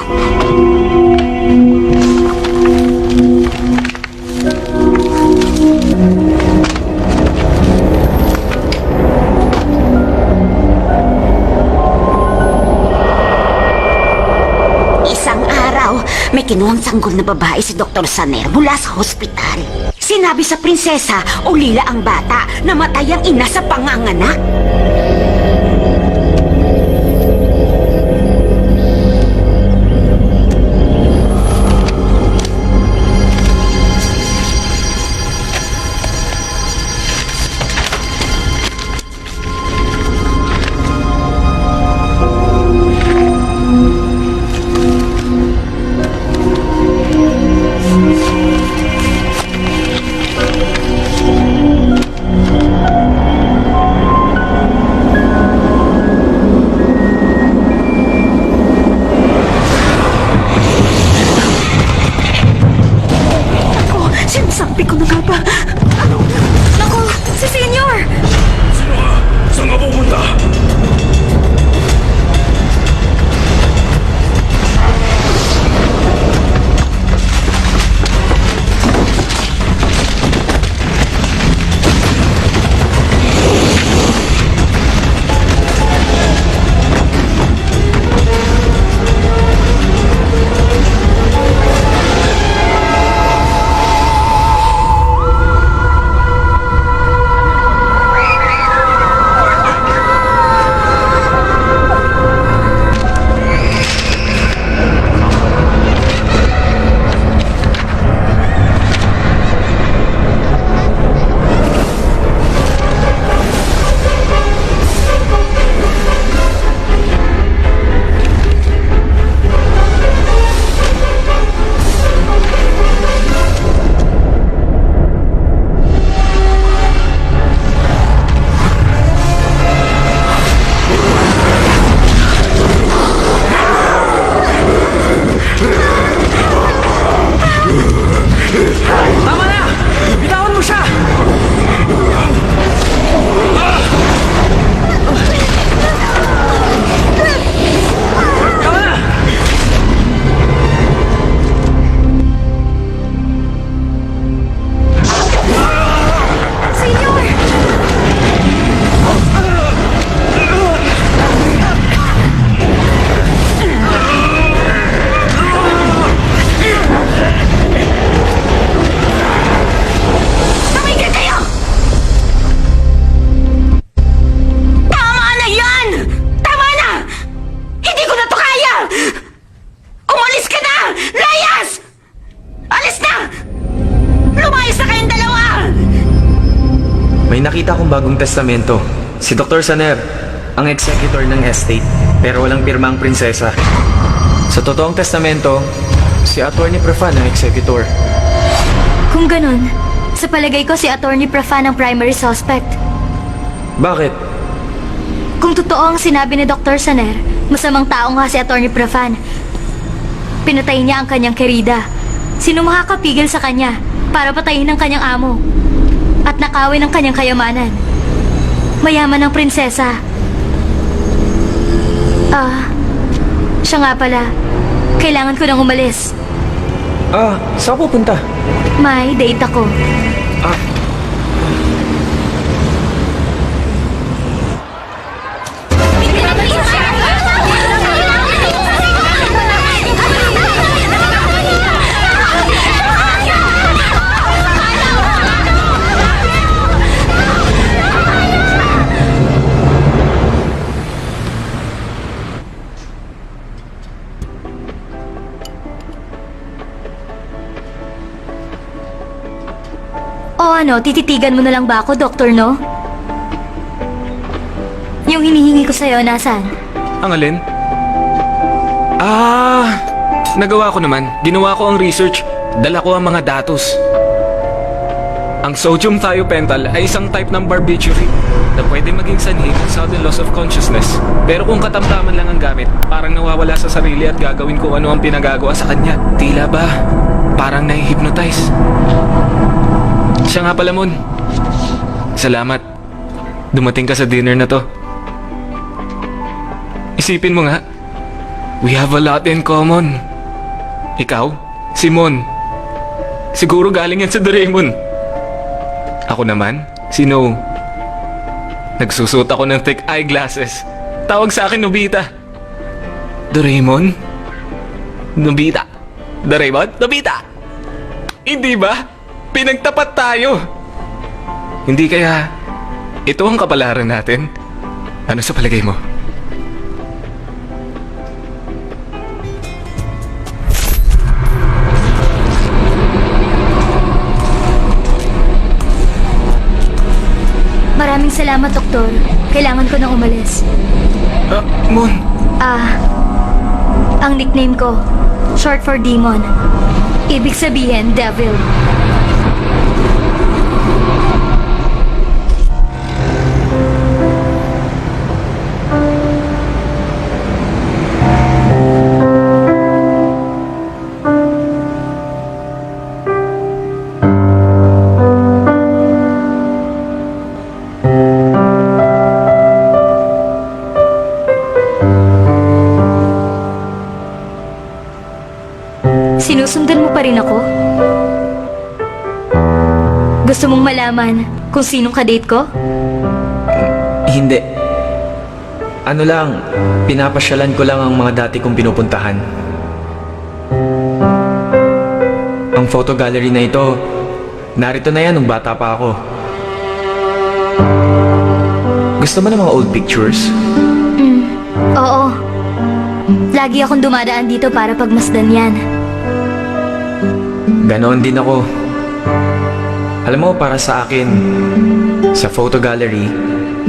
Isang araw, may kinuhang sanggol na babae si Dr. Saner mula sa hospital. Sinabi sa prinsesa, ulila ang bata, namatay ang ina sa panganganak. Sinasabi ko na nga ba? Naku, si Senyor! Saan ka pupunta? May nakita kong bagong testamento. Si Dr. Saner, ang executor ng estate, pero walang pirma ang prinsesa. Sa totoong testamento, si Attorney Prafan ang executor. Kung ganon, sa palagay ko si Attorney Prafan ang primary suspect. Bakit? Kung totoo ang sinabi ni Dr. Saner, masamang tao nga si Attorney Prafan. Pinatay niya ang kanyang kerida. Sino makakapigil sa kanya para patayin ang kanyang amo? At nakawin ang kanyang kayamanan. Mayaman ang prinsesa. Siya nga pala. Kailangan ko nang umalis. Saan pupunta? May date ako. O ano, tititigan mo na lang ba ako, Doktor, no? Yung hinihingi ko sa'yo, nasaan? Ang alin? Nagawa ko naman. Ginawa ko ang research. Dala ko ang mga datos. Ang sodium thiopental ay isang type ng barbiturate na pwede maging sanhi ng sudden loss of consciousness. Pero kung katamtaman lang ang gamit, parang nawawala sa sarili at gagawin kung ano ang pinagagawa sa kanya. Tila ba? Parang nai-hypnotize. Siya nga pala, Mon. Salamat. Dumating ka sa dinner na to. Isipin mo nga, we have a lot in common. Ikaw, si Mon. Siguro galing yan sa Doraemon. Ako naman, si No. Nagsusuot ako ng thick eyeglasses. Tawag sa akin Nobita. Doraemon? Nobita. Doraemon? Nobita. Hindi ba? Pinagtapat tayo. Hindi kaya ito ang kapalaran natin? Ano sa palagay mo? Maraming salamat, Doktor. Kailangan ko nang umalis. Mon. Ang nickname ko, short for Demon. Ibig sabihin, Devil. Sinusundan mo pa rin ako? Gusto mong malaman kung sinong kadate ko? Hindi. Ano lang, pinapasyalan ko lang ang mga dati kong pinupuntahan. Ang photo gallery na ito, narito na yan nung bata pa ako. Gusto mo ng mga old pictures? Oo. Lagi akong dumadaan dito para pagmasdan yan. Ganoon din ako. Alam mo, para sa akin, sa photo gallery,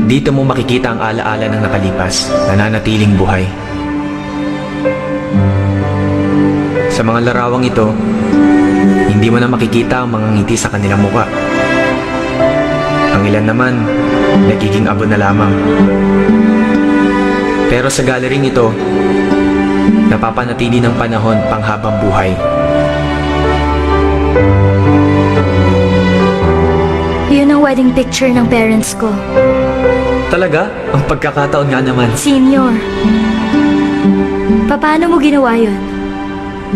dito mo makikita ang alaala ng nakalipas, nananatiling buhay. Sa mga larawang ito, hindi mo na makikita ang mga ngiti sa kanilang muka. Ang ilan naman, nagiging abo na lamang. Pero sa gallery ito, napapanatili ng panahon panghabang buhay. Yun ang wedding picture ng parents ko. Talaga? Ang pagkakataon nga naman. Senior. Paano mo ginawa yun?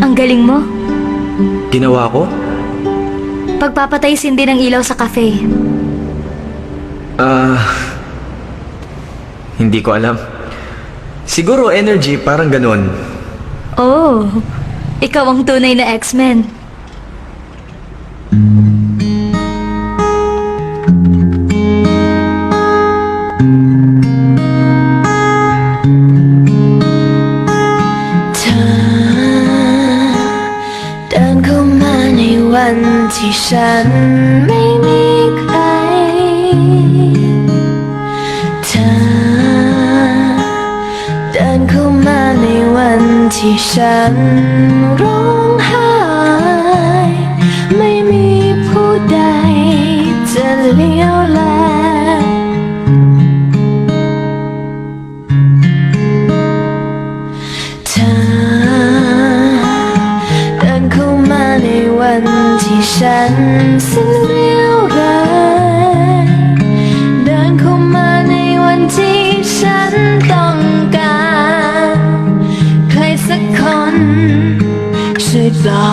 Ang galing mo. Ginawa ko? Pagpapatay sindi ng ilaw sa cafe. Hindi ko alam. Siguro energy, parang ganun. Oh, ikaw ang tunay na X-Men. Hãy subscribe Ta-da!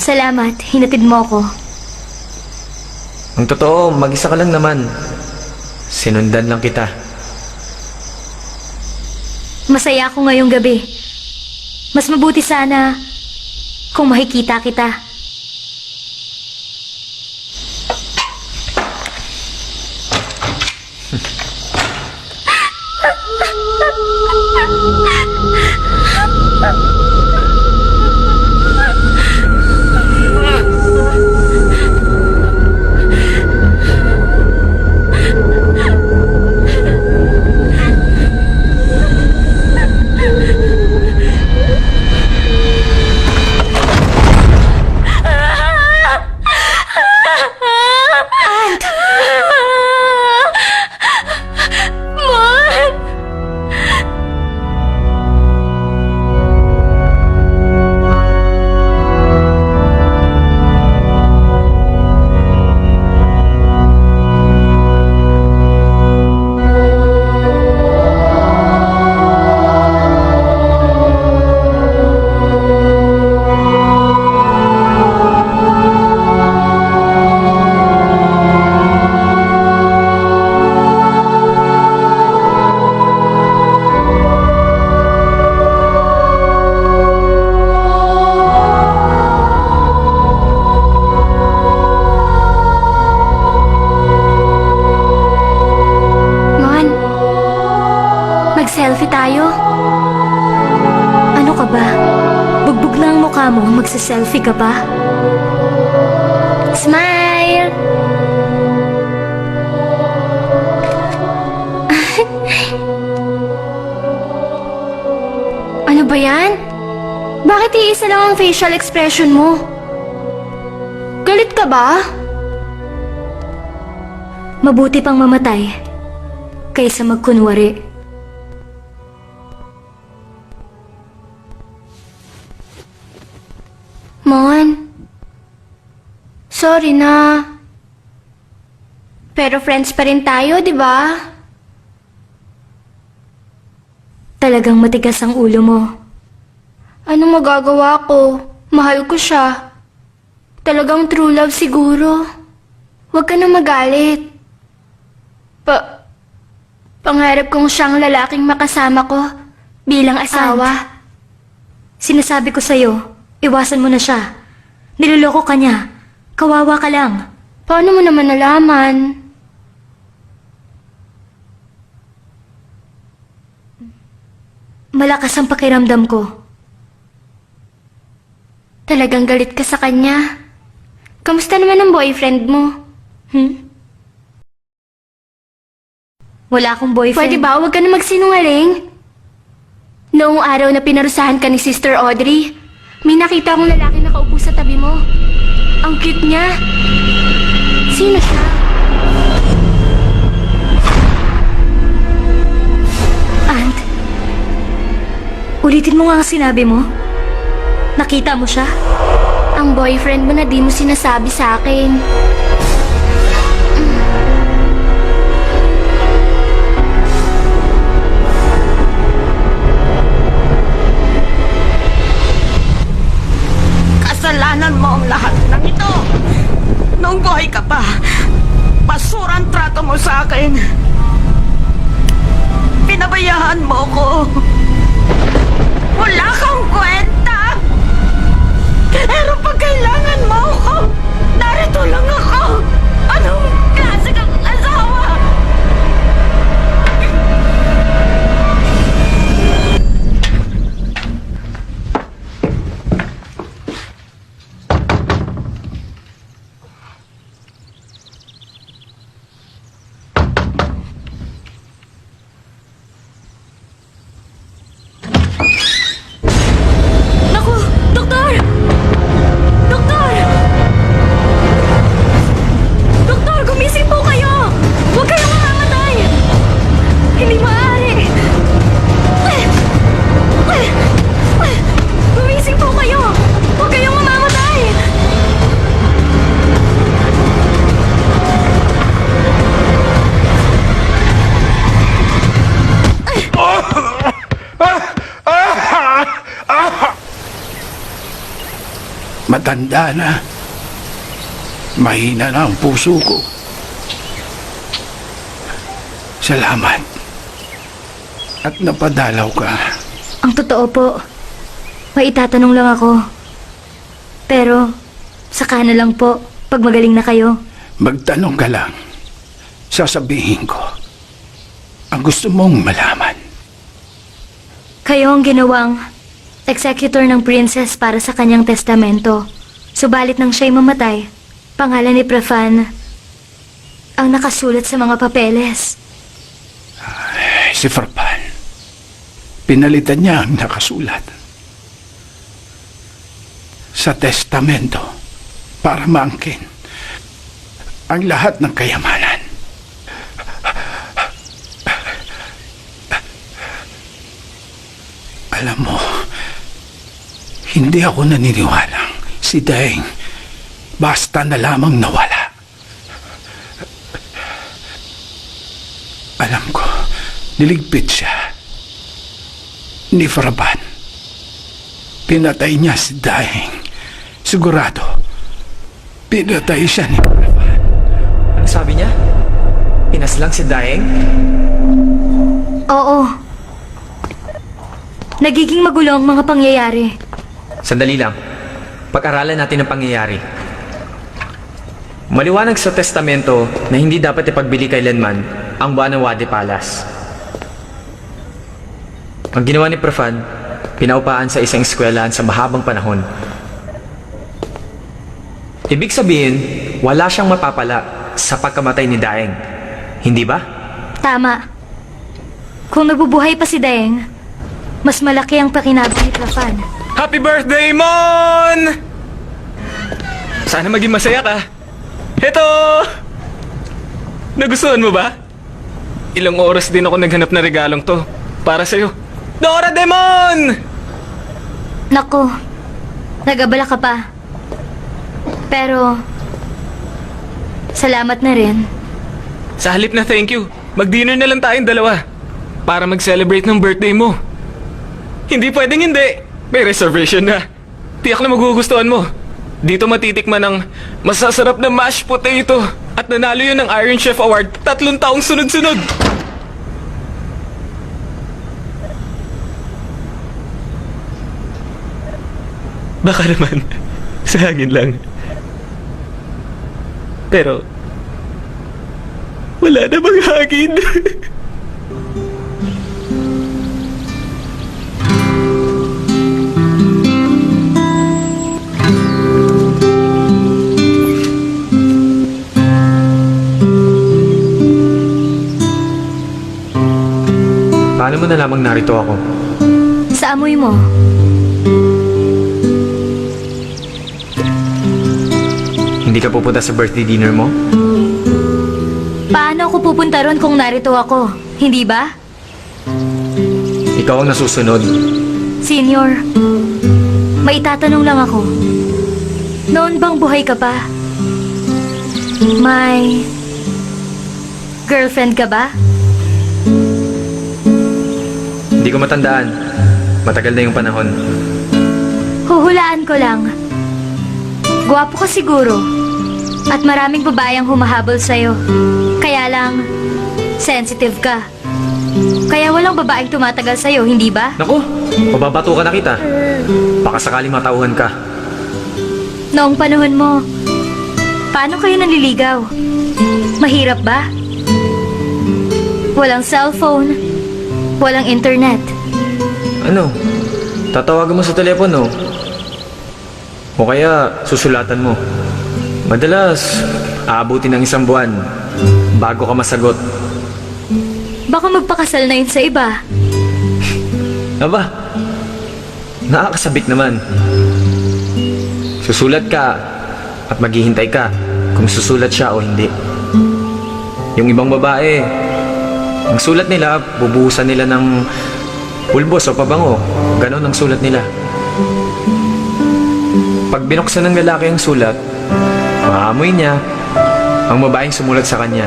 Salamat, hinatid mo ako. Ang totoo, mag-isa ka lang naman. Sinundan lang kita. Masaya ako ngayong gabi. Mas mabuti sana kung makikita kita. Mon, mag-selfie tayo? Ano ka ba? Bugbog na ang mukha mo, magsa-selfie ka pa? Smile! Ano ba yan? Bakit iisa lang ang facial expression mo? Galit ka ba? Mabuti pang mamatay kaysa magkunwari. Mon, sorry na. Pero friends pa rin tayo, di ba? Talagang matigas ang ulo mo. Anong magagawa ko? Mahal ko siya. Talagang true love siguro. Huwag ka na magalit. Pangarap kong siyang lalaking makasama ko bilang asawa. Sinasabi ko sa'yo, iwasan mo na siya. Niloloko ka niya. Kawawa ka lang. Paano mo naman nalaman? Malakas ang pakiramdam ko. Talagang galit ka sa kanya. Kamusta naman ang boyfriend mo? Wala akong boyfriend. Pwede ba? Huwag ka na magsinungaling. Noong araw na pinarusahan ka ni Sister Audrey, may nakita akong lalaki nakaupo sa tabi mo. Ang cute niya. Sino siya? Aunt, ulitin mo nga ang sinabi mo. Nakita mo siya? Ang boyfriend mo na di mo sinasabi sa akin. Kasalanan mo ang lahat ng ito. Noong buhay ka pa, basura ang trato mo sa akin. Pinabayaan mo ko. Wala kang kwenta. Pero pag kailangan mo ako, narito lang ako. Anong klase kang asawa? matanda na. Mahina na ang puso ko. Salamat. At napadalaw ka. Ang totoo po, may itatanong lang ako. Pero, saka na lang po, pag magaling na kayo. Magtanong ka lang. Sasabihin ko ang gusto mong malaman. Kayo ang ginawang executor ng princess para sa kanyang testamento. Subalit nang siya'y mamatay, pangalan ni Prafan ang nakasulat sa mga papeles. Si Farpan, pinalitan niya ang nakasulat sa testamento para maangkin ang lahat ng kayamanan. Alam mo, hindi ako naniniwalang si Daeng basta na lamang nawala. Alam ko, niligpit siya ni Farban. Pinatay niya si Daeng. Sigurado, pinatay siya ni Farban. Ano sabi niya? Pinaslang si Daeng? Oo. Nagiging magulo ang mga pangyayari. Sandali lang. Pag-aralan natin ang pangyayari. Maliwanag sa testamento na hindi dapat ipagbili kailanman ang buwan ng Wadi Palace. Ang ginawa ni Prafan, pinaupaan sa isang eskwelahan sa mahabang panahon. Ibig sabihin, wala siyang mapapala sa pagkamatay ni Daeng. Hindi ba? Tama. Kung nabubuhay pa si Daeng, mas malaki ang pakinabang ni Prafan. Happy birthday, Mon! Sana maging masaya ka. Heto! Nagustuhan mo ba? Ilang oras din ako naghanap na regalong to para sa'yo. Dora Demon! Nako, nag-abala ka pa. Pero, salamat na rin. Sa halip na thank you, mag-dinner na lang tayong dalawa para mag-celebrate ng birthday mo. Hindi pwedeng hindi. May reservation na. Tiyak na magugustuhan mo. Dito matitikman ng masasarap na mashed potato at nanalo yun ng Iron Chef Award 3 taong sunod-sunod. Baka naman, sa hangin lang. Pero, wala namang hangin. Paano mo nalamang narito ako? Sa amoy mo. Hindi ka pupunta sa birthday dinner mo? Paano ako pupunta ron kung narito ako? Hindi ba? Ikaw ang nasusunod. Senior, may tatanong lang ako. Noon bang buhay ka pa? May girlfriend ka ba? Hindi ko matandaan. Matagal na yung panahon. Huhulaan ko lang. Gwapo ka siguro. At maraming babayang humahabol sa'yo. Kaya lang, sensitive ka. Kaya walang babaeng tumatagal sa'yo, hindi ba? Naku, mababato ka na kita. Baka sakaling matauhan ka. Noong panahon mo, paano kayo nanliligaw? Mahirap ba? Walang cellphone, walang internet. Ano? Tatawagan mo sa telepono? O kaya susulatan mo? Madalas, aabutin ng 1 buwan bago ka masagot. Baka magpakasal na yun sa iba. Aba, nakakasabik naman. Susulat ka at maghihintay ka kung susulat siya o hindi. Yung ibang babae, ang sulat nila, bubuhusan nila ng pulbos o pabango. Ganon ang sulat nila. Pag binuksan ng lalaki ang sulat, maamoy niya ang babaeng sumulat sa kanya.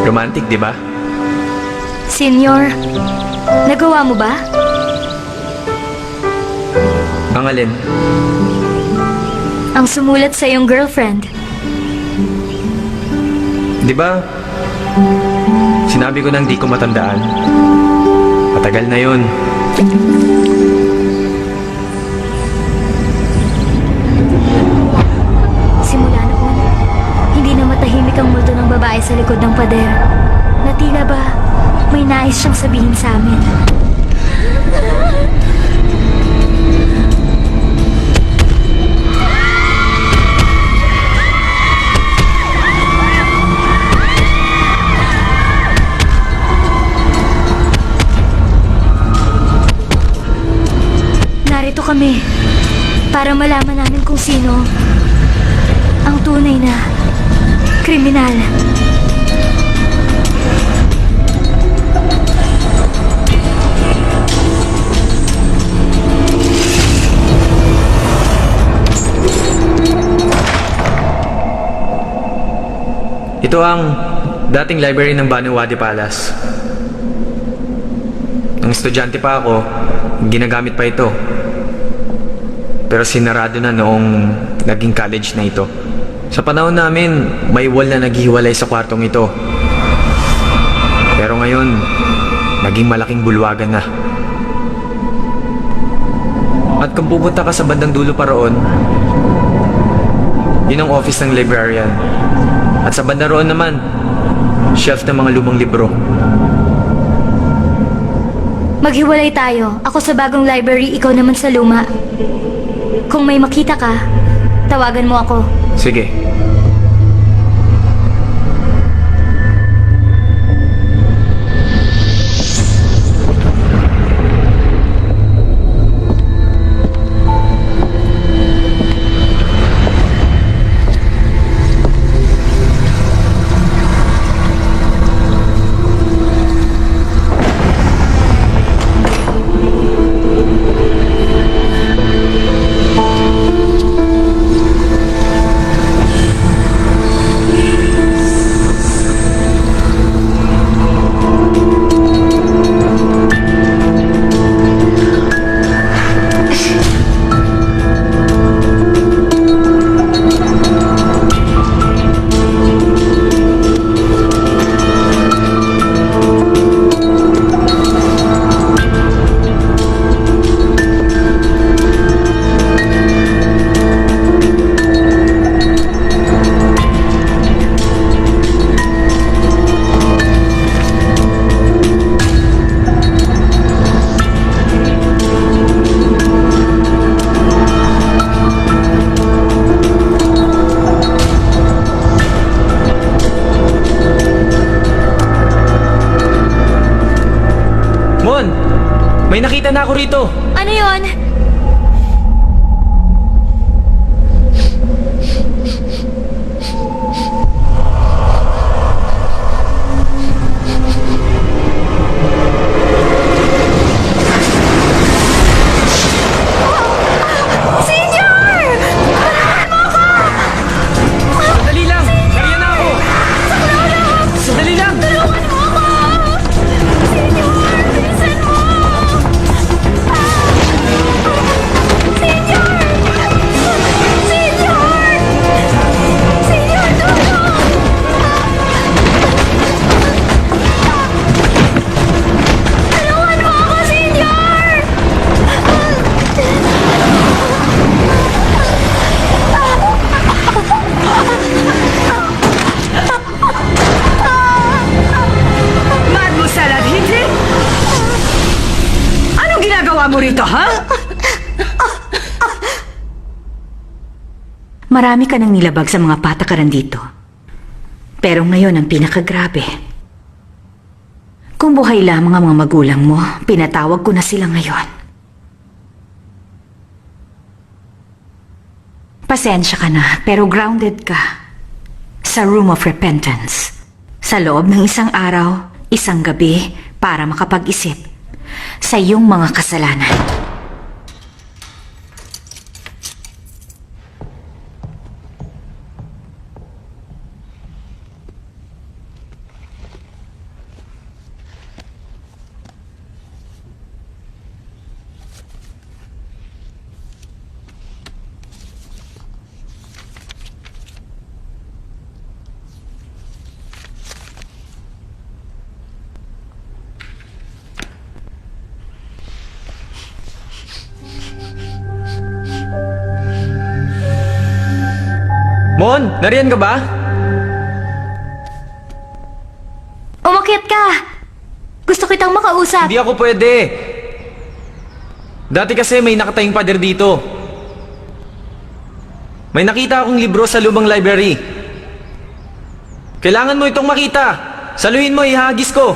Romantic, di ba? Senior, nagawa mo ba? Ang alin? Ang sumulat sa iyong girlfriend. Di ba? Sinabi ko nang di ko matandaan. Matagal na yun. Simula noon, hindi na matahimik ang multo ng babae sa likod ng pader. Na tila ba may nais siyang sabihin sa amin. Narito kami para malaman namin kung sino ang tunay na kriminal. Ito ang dating library ng Banawadi Palace. Nung estudyante pa ako, ginagamit pa ito. Pero sinarado na noong naging college na ito. Sa panahon namin, may wall na naghihiwalay sa kwartong ito. Pero ngayon, naging malaking bulwagan na. At kung pupunta ka sa bandang dulo pa roon, yun ang office ng librarian. At sa banda roon naman, shelf ng mga lumang libro. Maghiwalay tayo. Ako sa bagong library, ikaw naman sa luma. Kung may makita ka, tawagan mo ako. Sige. Mon! May nakita na ako rito! Ano yon? Sandali lang! Nariyan na ako! Sandali lang! Mademoiselle Adhidri? Anong ginagawa mo rito, ha? Marami ka nang nilabag sa mga patakaran dito. Pero ngayon ang pinakagrabe. Kung buhay lamang ang mga magulang mo, pinatawag ko na sila ngayon. Pasensya ka na, pero grounded ka. Sa Room of Repentance. Sa loob ng isang araw, isang gabi, para makapag-isip sa iyong mga kasalanan. Mon, nariyan ka ba? Umakyat ka! Gusto kitang makausap. Hindi ako pwede. Dati kasi may nakatayong pader dito. May nakita akong libro sa lumang library. Kailangan mo itong makita. Saluhin mo, ihagis ko.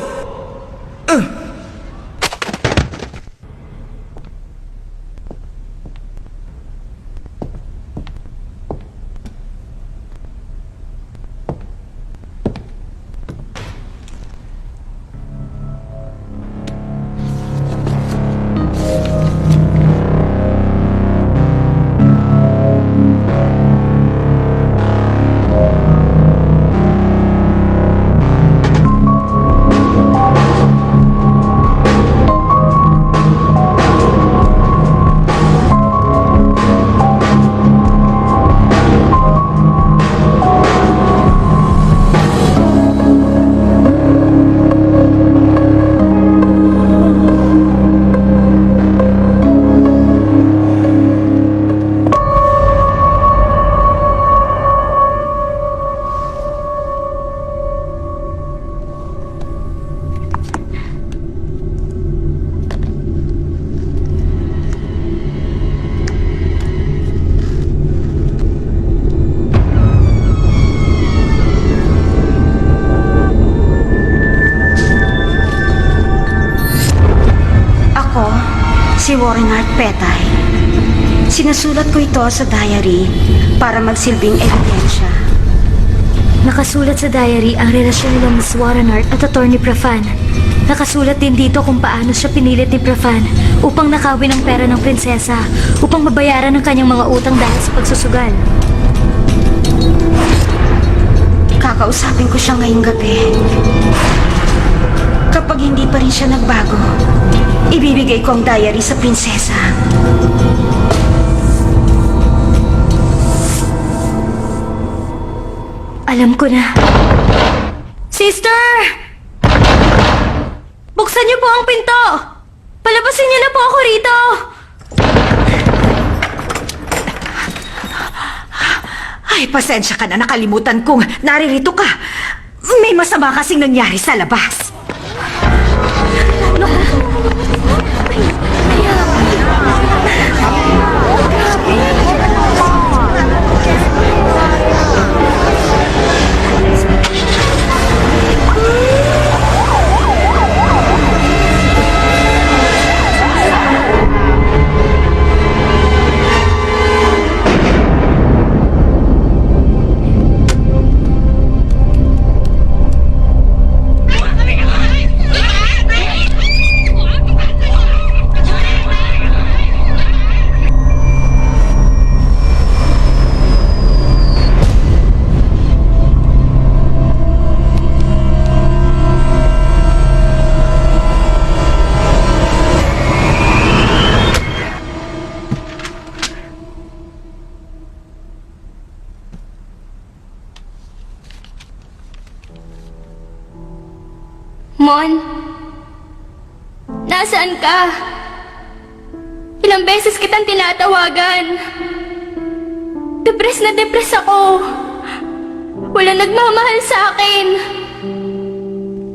Ako, si Warren Hart Petay. Sinusulat ko ito sa diary para magsilbing ebidensya. Nakasulat sa diary ang relasyon nila Miss Warrenart at Attorney Prafan. Nakasulat din dito kung paano siya pinilit ni Prafan upang nakawin ang pera ng prinsesa upang mabayaran ang kanyang mga utang dahil sa pagsusugal. Kakausapin ko siya ngayong gabi. Kapag hindi pa rin siya nagbago, ibibigay ko ang diary sa prinsesa. Alam ko na. Sister! Buksan niyo po ang pinto! Palabasin niyo na po ako rito! Ay, pasensya ka na, nakalimutan kong naririto ka. May masama kasing nangyari sa labas. Mon, nasaan ka? Ilang beses kitang tinatawagan. Depres na depres ako. Wala nagmamahal sa akin.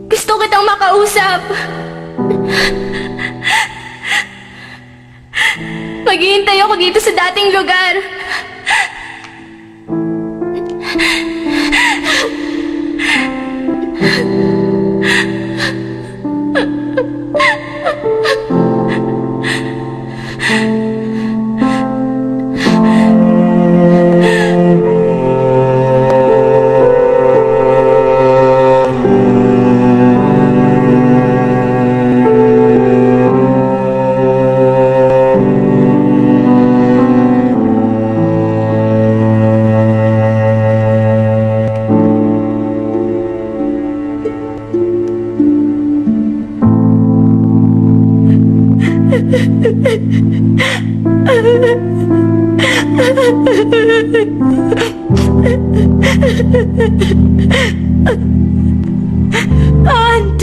Gusto kitang makausap. Maghihintay ako dito sa dating lugar. Aunt!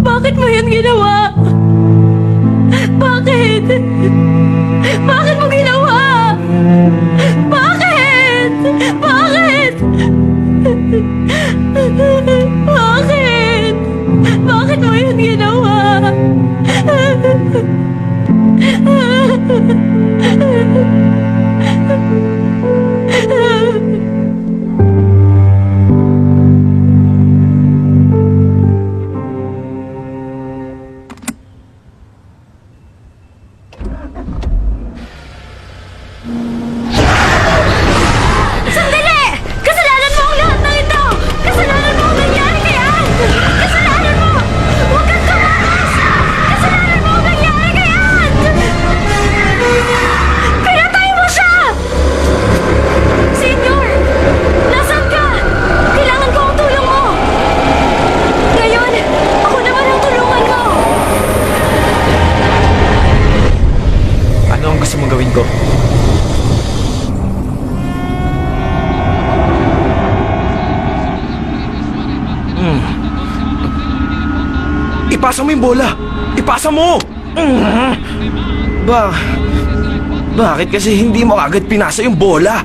Bakit mo yun ginawa? Bakit? Bakit mo ginawa? Bakit? Sandali! Kasalanan mo ang lahat ng ito! Kasalanan mo ang nangyari kay Ann! Kasalanan mo! Huwag kang tumakas! Kasalanan mo ang nangyari kay Ann! Pinatay mo siya! Senyor! Nasaan ka? Kailangan ko ang tulong mo! Ngayon, ako naman ang tulungan mo! Ano ang gusto mong gawin ko? Ipasa mo yung bola! Ipasa mo! Ba... Bakit kasi hindi mo agad pinasa yung bola?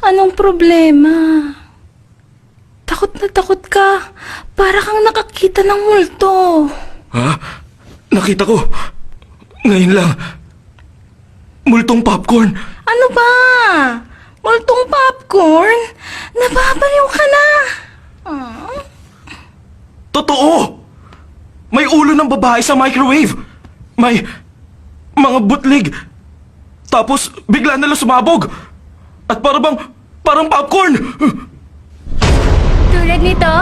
Anong problema? Takot na takot ka. Para kang nakakita ng multo. Ha? Nakita ko. Ngayon lang. Multong popcorn. Ano ba? Multong popcorn? Nababaliw ka na. Totoo! May ulo ng babae sa microwave. May mga butlig. Tapos bigla nila sumabog. At parang popcorn. Tulad nito?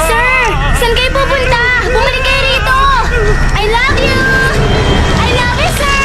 Sir! Saan kayo pupunta? Bumalik kayo rito! I love you! I love you, sir!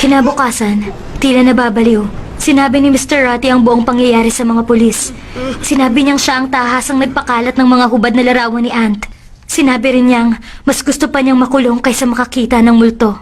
Kinabukasan, tila nababaliw. Sinabi ni Mr. Ratty ang buong pangyayari sa mga pulis. Sinabi niyang siya ang tahasang nagpakalat ng mga hubad na larawan ni Ant. Sinabi rin niyang mas gusto pa niyang makulong kaysa makakita ng multo.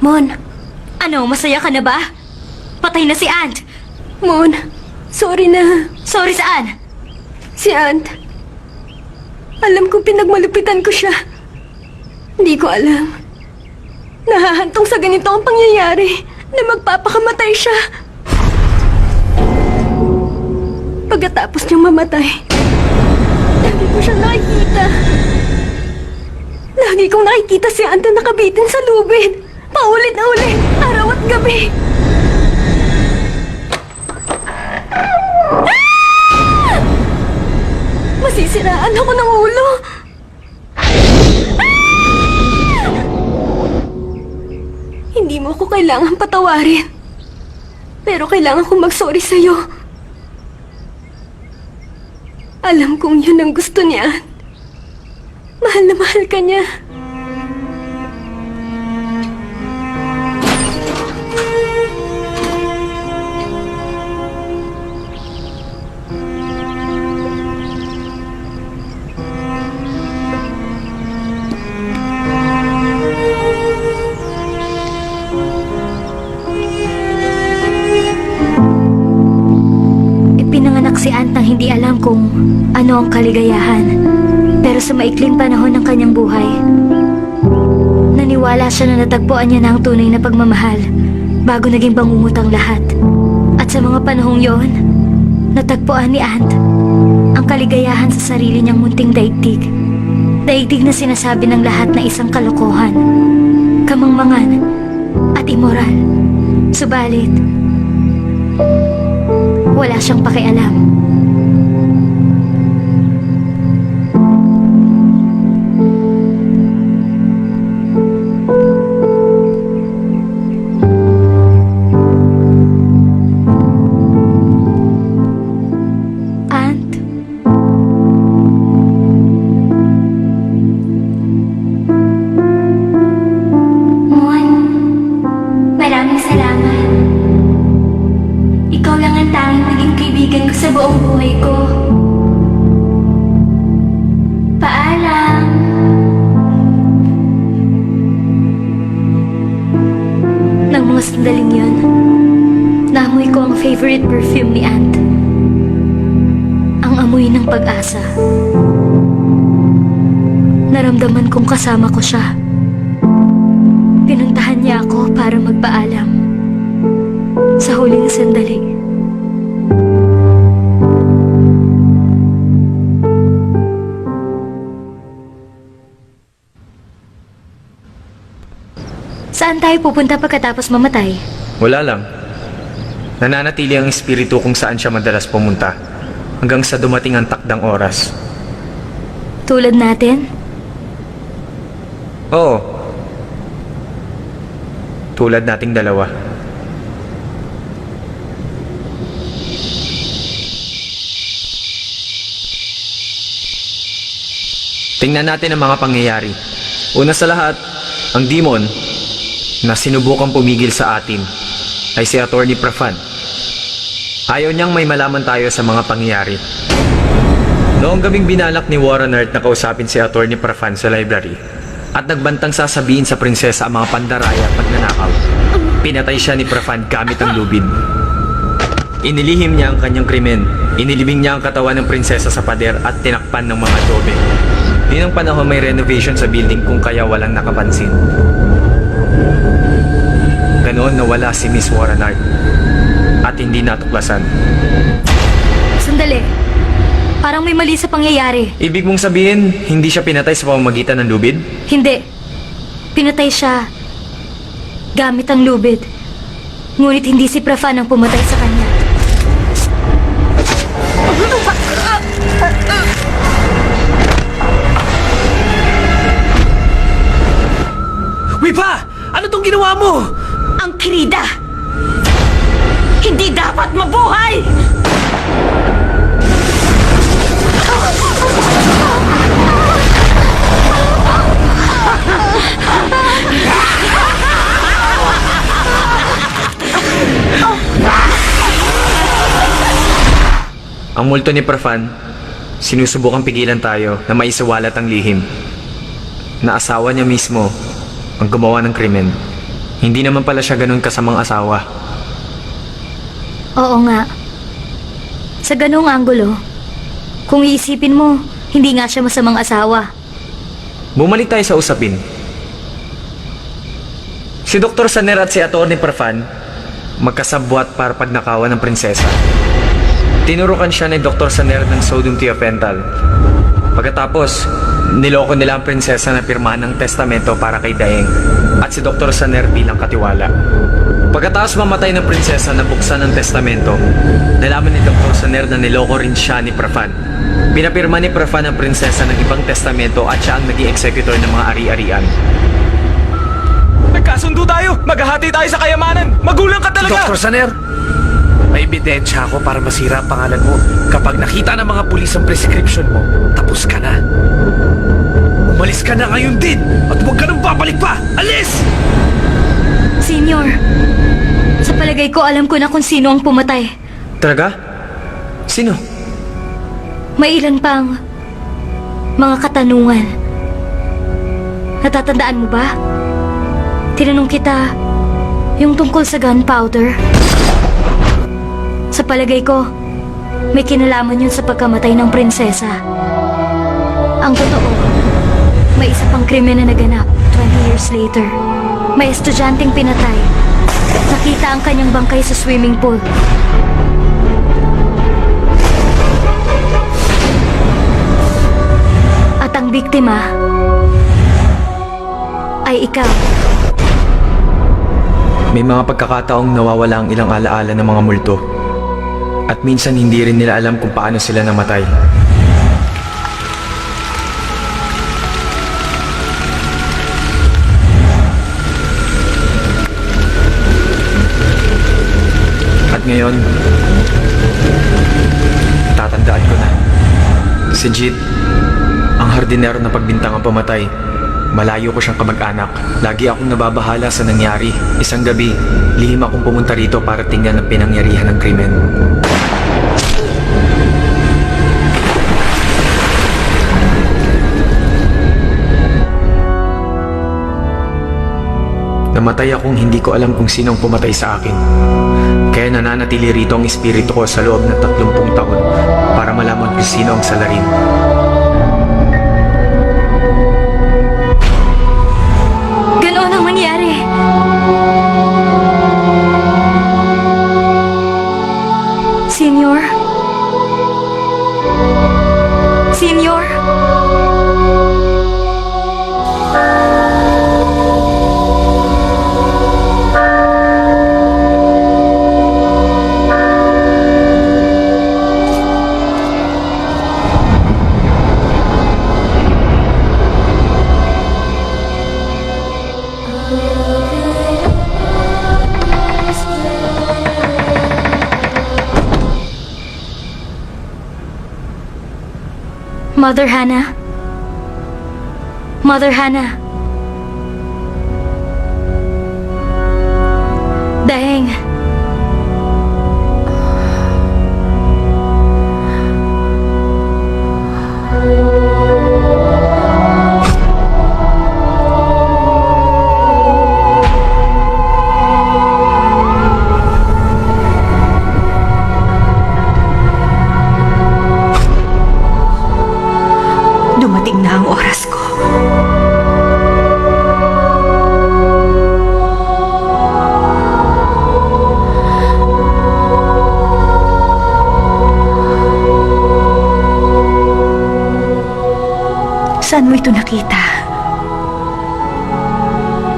Mon, Ano, masaya ka na ba? Patay na si Ant. Mon, sorry na. Sorry saan? Si Ant. Alam kong pinagmalupitan ko siya. Hindi ko alam. Nahahantong sa ganito ang pangyayari na magpapakamatay siya. Pagkatapos niyang mamatay, lagi ko siya nakikita. Lagi kong nakikita si Ant na nakabitin sa lubid. Paulit na ulit, araw at gabi. Ah! Masisiraan ako ng ulo. Ah! Hindi mo ako kailangan patawarin. Pero kailangan kong mag-sorry sa'yo. Alam kong yun ang gusto niya. Mahal na mahal ka niya. Ipinanganak si Ant nang hindi alam kung ano ang kaligayahan. Pero sa maikling panahon ng kanyang buhay, naniwala siya na natagpuan niya na ang tunay na pagmamahal bago naging bangungot ang lahat. At sa mga panahong yon, natagpuan ni Ant ang kaligayahan sa sarili niyang munting daigdig. Daigdig na sinasabi ng lahat na isang kalokohan, kamangmangan at immoral. Subalit, wala siyang pakialam. Ant? Mon, maraming salamat. Ikaw lang ang tanging naging kaibigan ko sa buong buhay ko. Paalam. Nang mga sandaling yun, naamoy ko ang favorite perfume ni Ant. Ang amoy ng pag-asa. Naramdaman kong kasama ko siya. Pinuntahan niya ako para magpaalam. Sa huling sandali. Saan tayo pupunta pagkatapos mamatay? Wala lang. Nananatili ang espiritu kung saan siya madalas pumunta. Hanggang sa dumating ang takdang oras. Tulad natin? Oo. Tulad nating dalawa. Tingnan natin ang mga pangyayari. Una sa lahat, ang demon na sinubukang pumigil sa atin ay si Attorney Prafan. Ayaw niyang may malaman tayo sa mga pangyayari. Noong gabing binalak ni Warren Earth na kausapin si Attorney Prafan sa library at nagbantang sasabihin sa prinsesa ang mga pandaraya at pagnanakaw, pinatay siya ni Prafan gamit ang lubid. Inilihim niya ang kanyang krimen. Inilibing niya ang katawan ng prinsesa sa pader at tinakpan ng mga dobe. Di ng panahon may renovation sa building kung kaya walang nakapansin. Ganoon nawala si Miss Warren Earth at hindi natuklasan. Sandali. Parang may mali sa pangyayari. Ibig mong sabihin, hindi siya pinatay sa pamamagitan ng lubid? Hindi. Pinatay siya gamit ang lubid. Ngunit hindi si Prafan ang pumatay sa kanya. Wipa! Ano tong ginawa mo? Ang Krida! Hindi dapat mabuhay! Ang multo ni Prafan, sinusubukang pigilan tayo na maisawalat ang lihim. Na asawa niya mismo ang gumawa ng krimen. Hindi naman pala siya ganun kasamang asawa. Oo nga. Sa ganung anggulo, kung iisipin mo, hindi nga siya masamang asawa. Bumalik tayo sa usapin. Si Dr. Saner at si Atty. Prafan magkasabwat para pagnakawan ng prinsesa. Tinurukan siya ni Dr. Saner ng sodium thiopental. Pagkatapos, niloko nila ang prinsesa na pirmahan ng testamento para kay Daeng at si Dr. Saner bilang katiwala. Pagkatapos mamatay ng prinsesa na buksan ng testamento, nalaman ni Dr. Saner na niloko rin siya ni Prafan. Pinapirma ni Prafan ang prinsesa ng ibang testamento at siya ang naging executor ng mga ari-arian. Nagkasundo tayo! Maghahati tayo sa kayamanan! Magulang ka talaga! Dr. Saner, may ebidensya ako para masira ang pangalan mo. Kapag nakita ng mga pulis ang prescription mo, tapos ka na. Umalis ka na ngayon din at huwag ka nang babalik pa! Alis! Senior, sa palagay ko alam ko na kung sino ang pumatay. Talaga? Sino? May ilan pang mga katanungan. Natatandaan mo ba? Tinanong kita yung tungkol sa gunpowder. Sa palagay ko, may kinalaman yun sa pagkamatay ng prinsesa. Ang totoo, may isa pang krimen na naganap 20 years later. May estudyanteng pinatay. Nakita ang kanyang bangkay sa swimming pool. At ang biktima ay ikaw. May mga pagkakataong nawawala ang ilang alaala ng mga multo. At minsan hindi rin nila alam kung paano sila namatay. At ngayon, tatandaan ko na. Si Jit, ang hardinero na pagbintang ang pamatay. Malayo ko siyang kamag-anak. Lagi akong nababahala sa nangyari. Isang gabi, lihim akong pumunta rito para tingnan ang pinangyarihan ng krimen. Namatay akong hindi ko alam kung sinong pumatay sa akin. Kaya nananatili rito ang espiritu ko sa loob ng 30 taon para malaman kung sino ang salarin. Ganoon ang mangyari. Senior? Senior? Mother Hannah? Mother Hannah? Daeng. Dumating na ang oras ko. Saan mo ito nakita?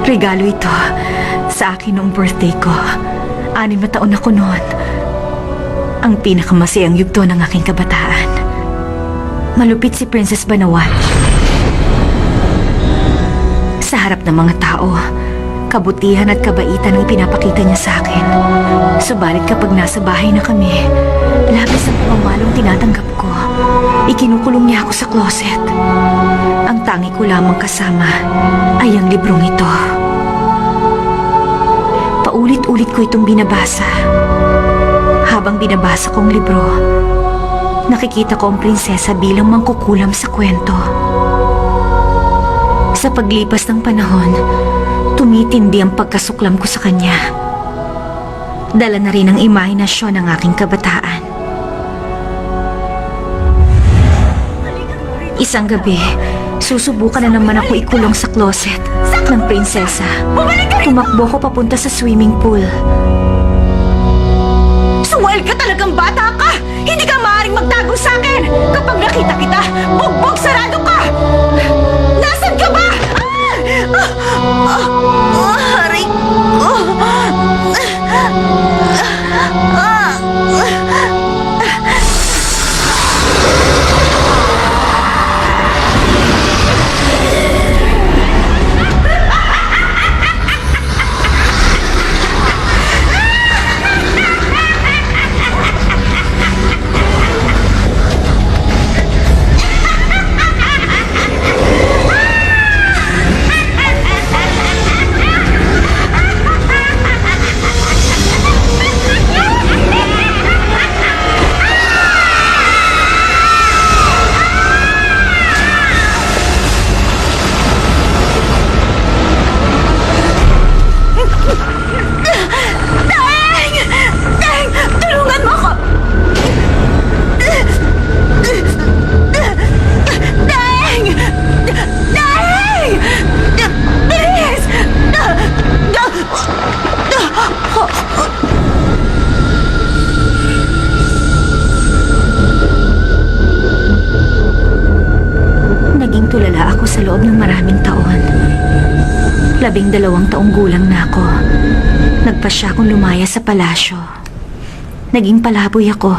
Regalo ito sa akin noong birthday ko. 6 na taon ako noon. Ang pinakamasayang yugto ng aking kabataan. Malupit si Princess Banawat. Sa harap ng mga tao, kabutihan at kabaitan ang pinapakita niya sa akin. Subalit kapag nasa bahay na kami, labis ang pamamalong tinatanggap ko. Ikinukulong niya ako sa closet. Ang tangi ko lamang kasama ay ang librong ito. Paulit-ulit ko itong binabasa. Habang binabasa kong libro, nakikita ko ang prinsesa bilang mangkukulam sa kwento. Sa paglipas ng panahon, tumitindi ang pagkasuklam ko sa kanya. Dala na rin ang imahinasyon ng aking kabataan. Isang gabi, susubukan na naman ako ikulong sa closet ng prinsesa. Tumakbo ko papunta sa swimming pool. Suwail ka talagang bata ka! Hindi ka maaaring magtago sa akin! Kapag nakita kita, bugbog sarado ka! Nasaan ka ba? Aray ko! Naging tulala ako sa loob ng maraming taon. 12 taong gulang na ako. Nagpasya akong lumaya sa palasyo. Naging palaboy ako.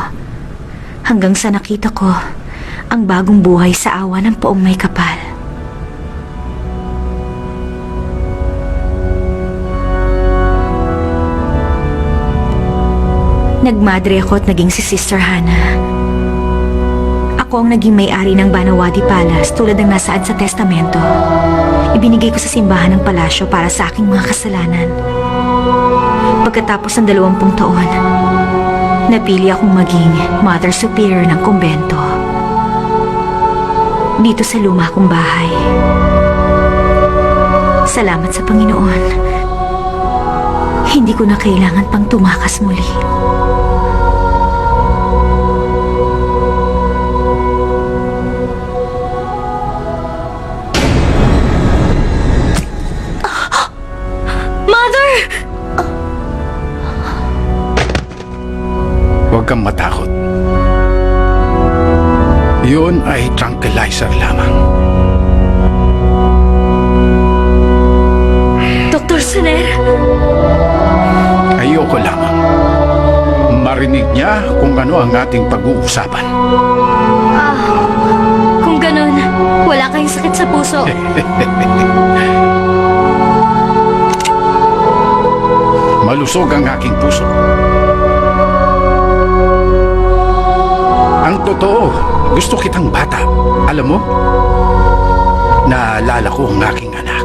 Hanggang sa nakita ko ang bagong buhay sa awa ng poong may kapal. Nagmadre ako at naging si Sister Hannah. Ako ang naging may-ari ng Banawadi Palace tulad ng nasaad sa testamento. Ibinigay ko sa simbahan ng palasyo para sa aking mga kasalanan. Pagkatapos ng 20 taon, napili akong maging Mother Superior ng kumbento. Dito sa luma kong bahay. Salamat sa Panginoon. Hindi ko na kailangan pang tumakas muli. Huwag kang matakot. Yun ay tranquilizer lamang. Dr. Soner, Ayoko lamang marinig niya kung ano ang ating pag-uusapan. kung ganun, wala kayong sakit sa puso. Malusog ang aking puso. Ang totoo, gusto kitang bata. Alam mo, naalala ko ang aking anak.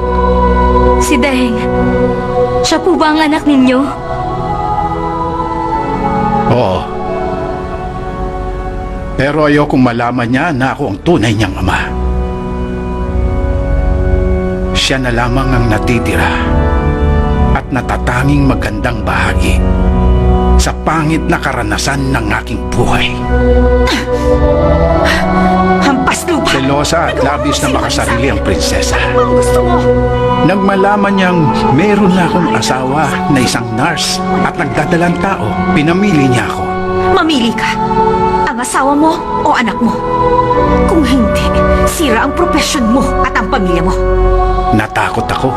Si Deng, siya po ba ang anak ninyo? Oo. Pero ayokong malaman niya na ako ang tunay niyang ama. Siya na lamang ang natitira at natatanging magandang bahagi sa pangit na karanasan ng aking buhay. Hampas lupa! Selosa at labis na makasarili ang prinsesa. Ang gusto mo! Nang malaman niyang meron na akong asawa na isang nurse at nagdadalang tao, pinamili niya ako. Mamili ka. Ang asawa mo o anak mo. Kung hindi, sira ang profesyon mo at ang pamilya mo. Natakot ako.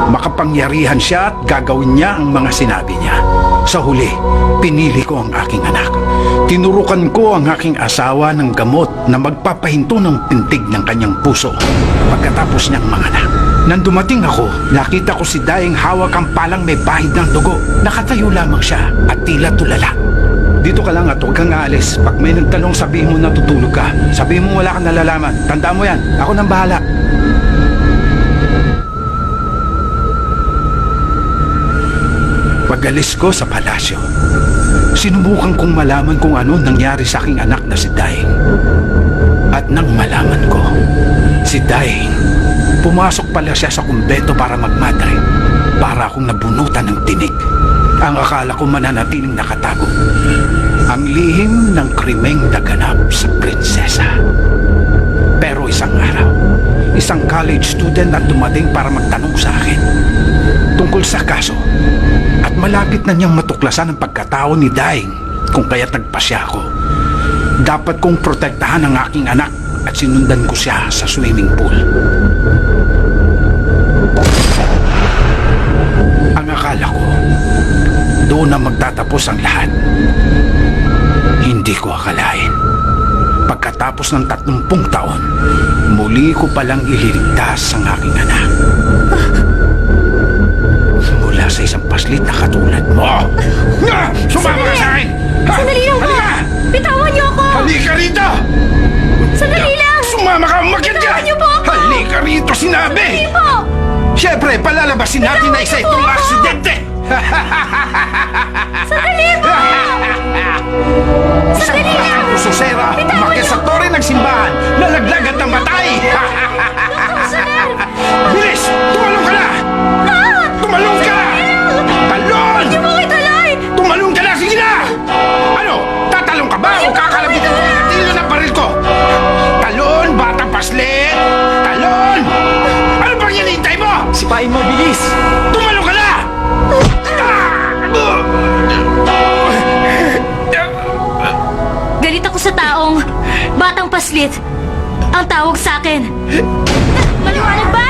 Makapangyarihan siya at gagawin niya ang mga sinabi niya. Sa huli, pinili ko ang aking anak. Tinurukan ko ang aking asawa ng gamot na magpapahinto ng pintig ng kanyang puso pagkatapos niyang manganak. Nang dumating ako, nakita ko si Daing hawak ang palang may bahid ng dugo. Nakatayo lamang siya at tila tulala. Dito ka lang at huwag kang aalis. Pag may nagtanong, sabihin mo natutulog ka. Sabihin mo wala kang nalalaman. Tandaan mo yan, ako nang bahala. Pag-alis ko sa palasyo, sinubukan kong malaman kung ano nangyari sa aking anak na si Daing. At nang malaman ko, si Daing, pumasok pala siya sa kumbento para magmadre. Para akong nabunutan ng tinik. Ang akala ko mananatiling nakatago. Ang lihim ng krimeng naganap sa prinsesa. Pero isang araw, isang college student ang dumating para magtanong sa akin tungkol sa kaso. At malapit na niyang matuklasan ang pagkatao ni Daing kung kaya't nagpasya ako. Dapat kong protektahan ang aking anak at sinundan ko siya sa swimming pool. Ang akala ko, doon na magtatapos ang lahat. Hindi ko akalain. Pagkatapos ng 30 taon, muli ko palang ililigtas ang aking anak. Mula sa isang paslit na katulad mo. Sumama ka sa akin! Sandali lang po! Halika! Bitawan niyo ako! Halika rito! Sandali lang! Sumama ka! Umakyat ka! Bitawan niyo po ako! Halika rito, sinabi! Sandali po! Siyempre, palalabasin natin na isa itong aksidente! Sandali po! Isang bakang pusosera, umakyat sa tore ng simbahan, nalaglag at namatay! Bilis! Tumalong ka na! Tumalong ka! Talon! Hindi mo italay! Tumalong ka na! Sige na! Ano? Tatalong ka ba o kakalabitin mo ang tilo ng baril ko? Talon! Batang paslit! Talon! Ano bang hinihintay mo? Sipain mo, bilis! Tumalong ka na! Galit ako sa taong batang paslit. Ang tawag sa akin. Maliwanag ba?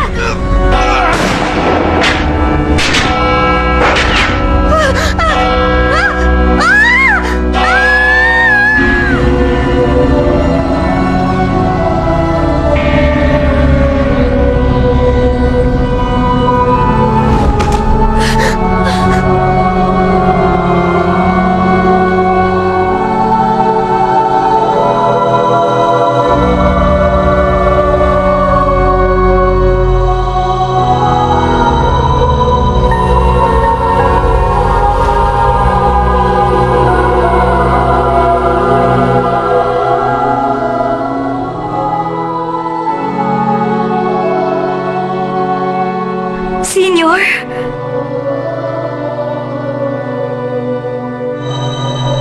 Senior?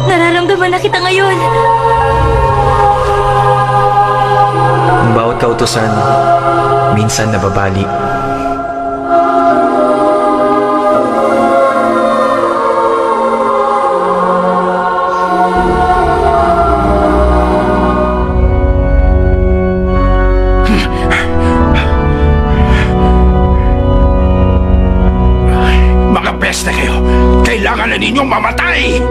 Nararamdaman na kita ngayon. Ang bawat kautusan, minsan nababali. Mga peste kayo! Kailangan na ninyong mamatay!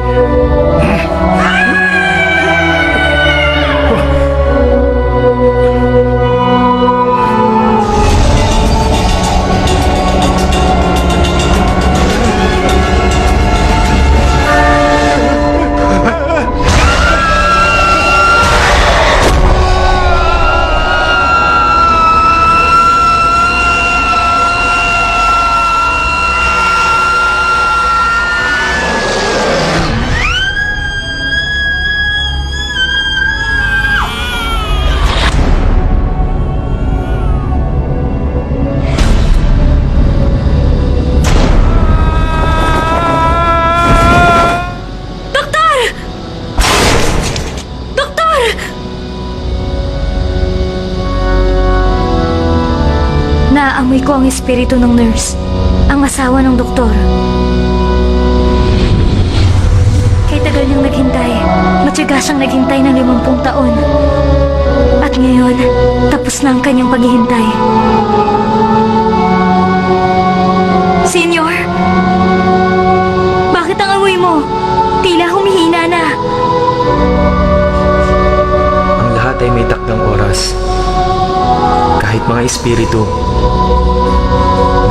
Naaamoy ko ang espiritu ng nurse, ang asawa ng doktor. Kay tagal niyang naghintay, matyaga siyang naghintay ng 50 taon. At ngayon, tapos na ang kanyang paghihintay. Senyor? Bakit ang amoy mo? Tila humihina na. Ang lahat ay may takdang oras. Kahit mga espiritu.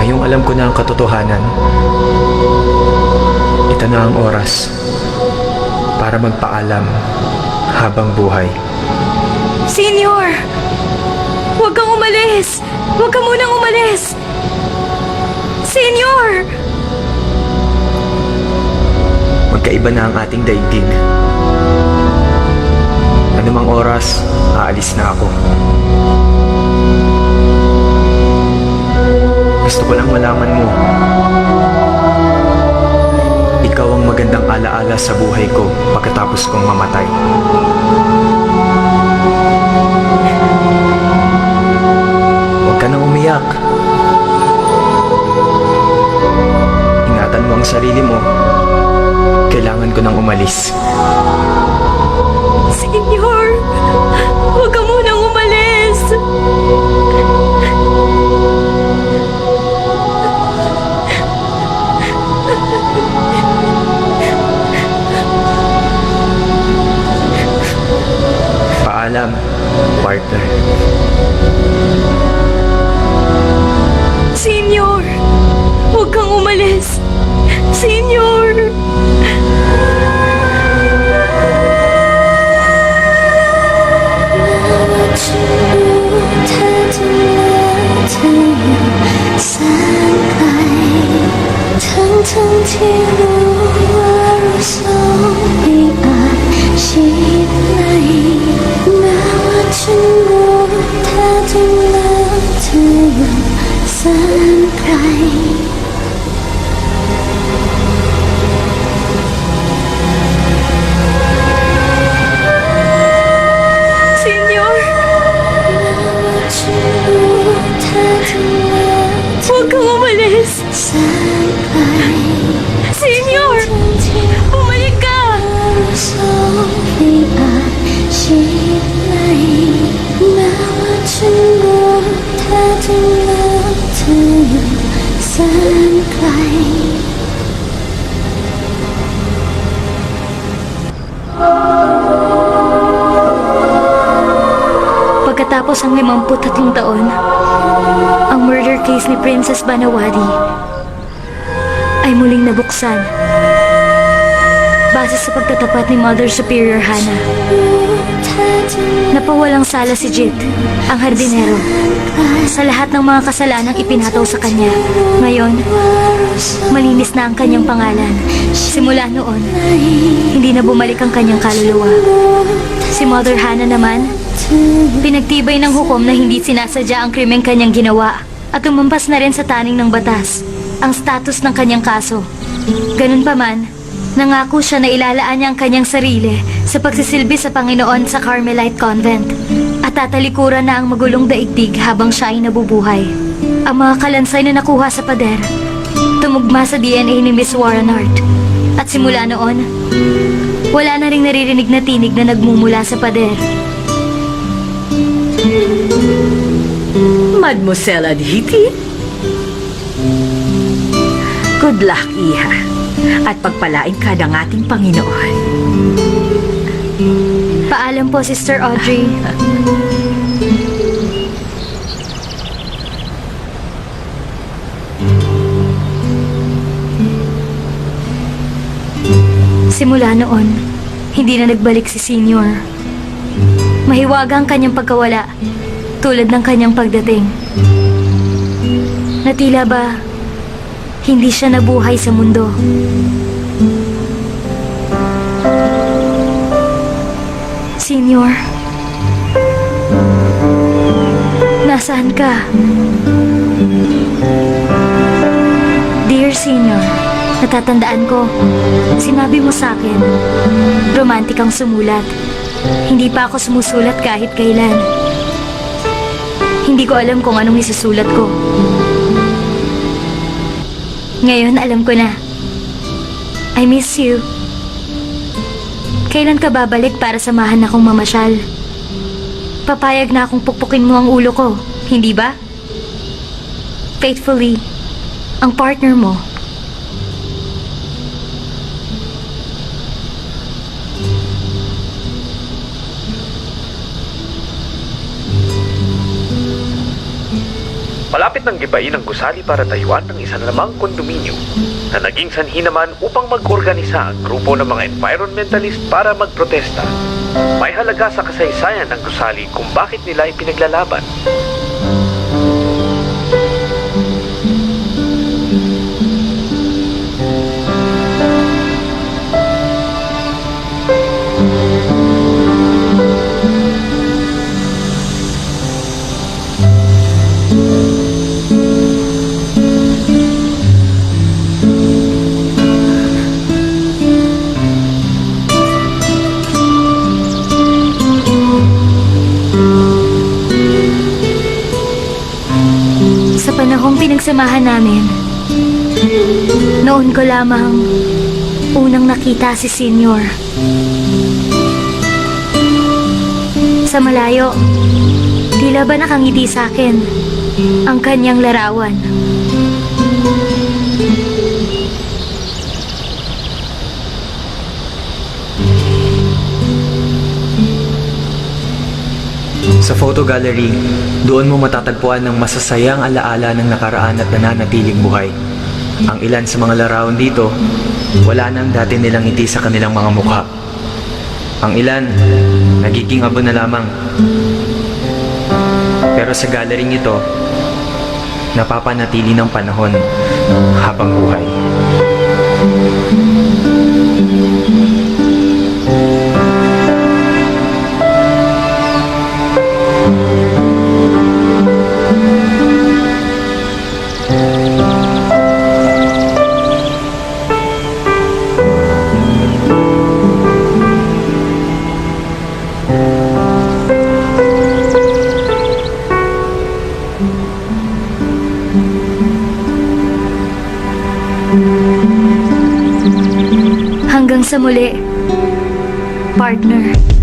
Ngayong alam ko na ang katotohanan, ito na ang oras para magpaalam habang buhay. Senyor! Huwag kang umalis! Huwag ka munang umalis! Senyor! Magkaiba na ang ating daigdig. Anumang oras, aalis na ako. Gusto ko lang malaman mo. Ikaw ang magandang alaala sa buhay ko pagkatapos kong mamatay. Huwag ka nang umiyak. Ingatan mo ang sarili mo. Kailangan ko nang umalis. Senyor! Huwag ka munang umalis! Paalam, partner. Senyor! Huwag kang umalis! Senyor! Senyor! Huwag kang umalis! Senyor! Bumalik ka! Pagkatapos ang 53 taon, ang murder case ni Princess Banawadi ay muling nabuksan base sa pagtatapat ni Mother Superior Hana. Napawalang sala si Jit, ang hardinero, sa lahat ng mga kasalanang ipinataw sa kanya. Ngayon, malinis na ang kanyang pangalan. Simula noon, hindi na bumalik ang kanyang kaluluwa. Si Mother Hana naman, pinagtibay ng hukom na hindi sinasadya ang krimeng kanyang ginawa at tumampas na rin sa taning ng batas ang status ng kanyang kaso. Ganun pa man, nangako siya na ilalaan niya ang kanyang sarili sa pagsisilbi sa Panginoon sa Carmelite Convent at tatalikuran na ang magulong daigdig habang siya ay nabubuhay. Ang mga kalansay na nakuha sa pader, tumugma sa DNA ni Miss Warren Hart. At simula noon, wala na ring naririnig na tinig na nagmumula sa pader. Mademoiselle Adhiti? Good luck, Iha. At pagpalain ka ng ating Panginoon. Paalam po, Sister Audrey. Simula noon, hindi na nagbalik si Senior. Mahiwaga ang kanyang pagkawala, tulad ng kanyang pagdating. Na tila ba, hindi siya nabuhay sa mundo. Senior, nasaan ka? Dear Senior, natatandaan ko, sinabi mo sa akin, romantic ang sumulat. Hindi pa ako sumusulat kahit kailan. Hindi ko alam kung anong isusulat ko. Ngayon, alam ko na. I miss you. Kailan ka babalik para samahan akong mamasyal? Papayag na akong pukpukin mo ang ulo ko, hindi ba? Faithfully, ang partner mo. Malapit ng gibain ang gusali para tayuan ng isa namang kondominyo na naging sanhi naman upang mag-organisa ang grupo ng mga environmentalist para magprotesta. May halaga sa kasaysayan ng gusali kung bakit nila ipinaglalaban. Sa panahong pinagsamahan namin, noon ko lamang unang nakita si Senior. Sa malayo, tila ba nakangiti sa akin ang kanyang larawan. Sa photo gallery, doon mo matatagpuan ng masasayang alaala ng nakaraan at nananatiling buhay. Ang ilan sa mga larawan dito, wala nang dati nilang ngiti sa kanilang mga mukha. Ang ilan, nagiging abo na lamang. Pero sa gallery ito, napapanatili ng panahon habang buhay. Hanggang sa muli, partner.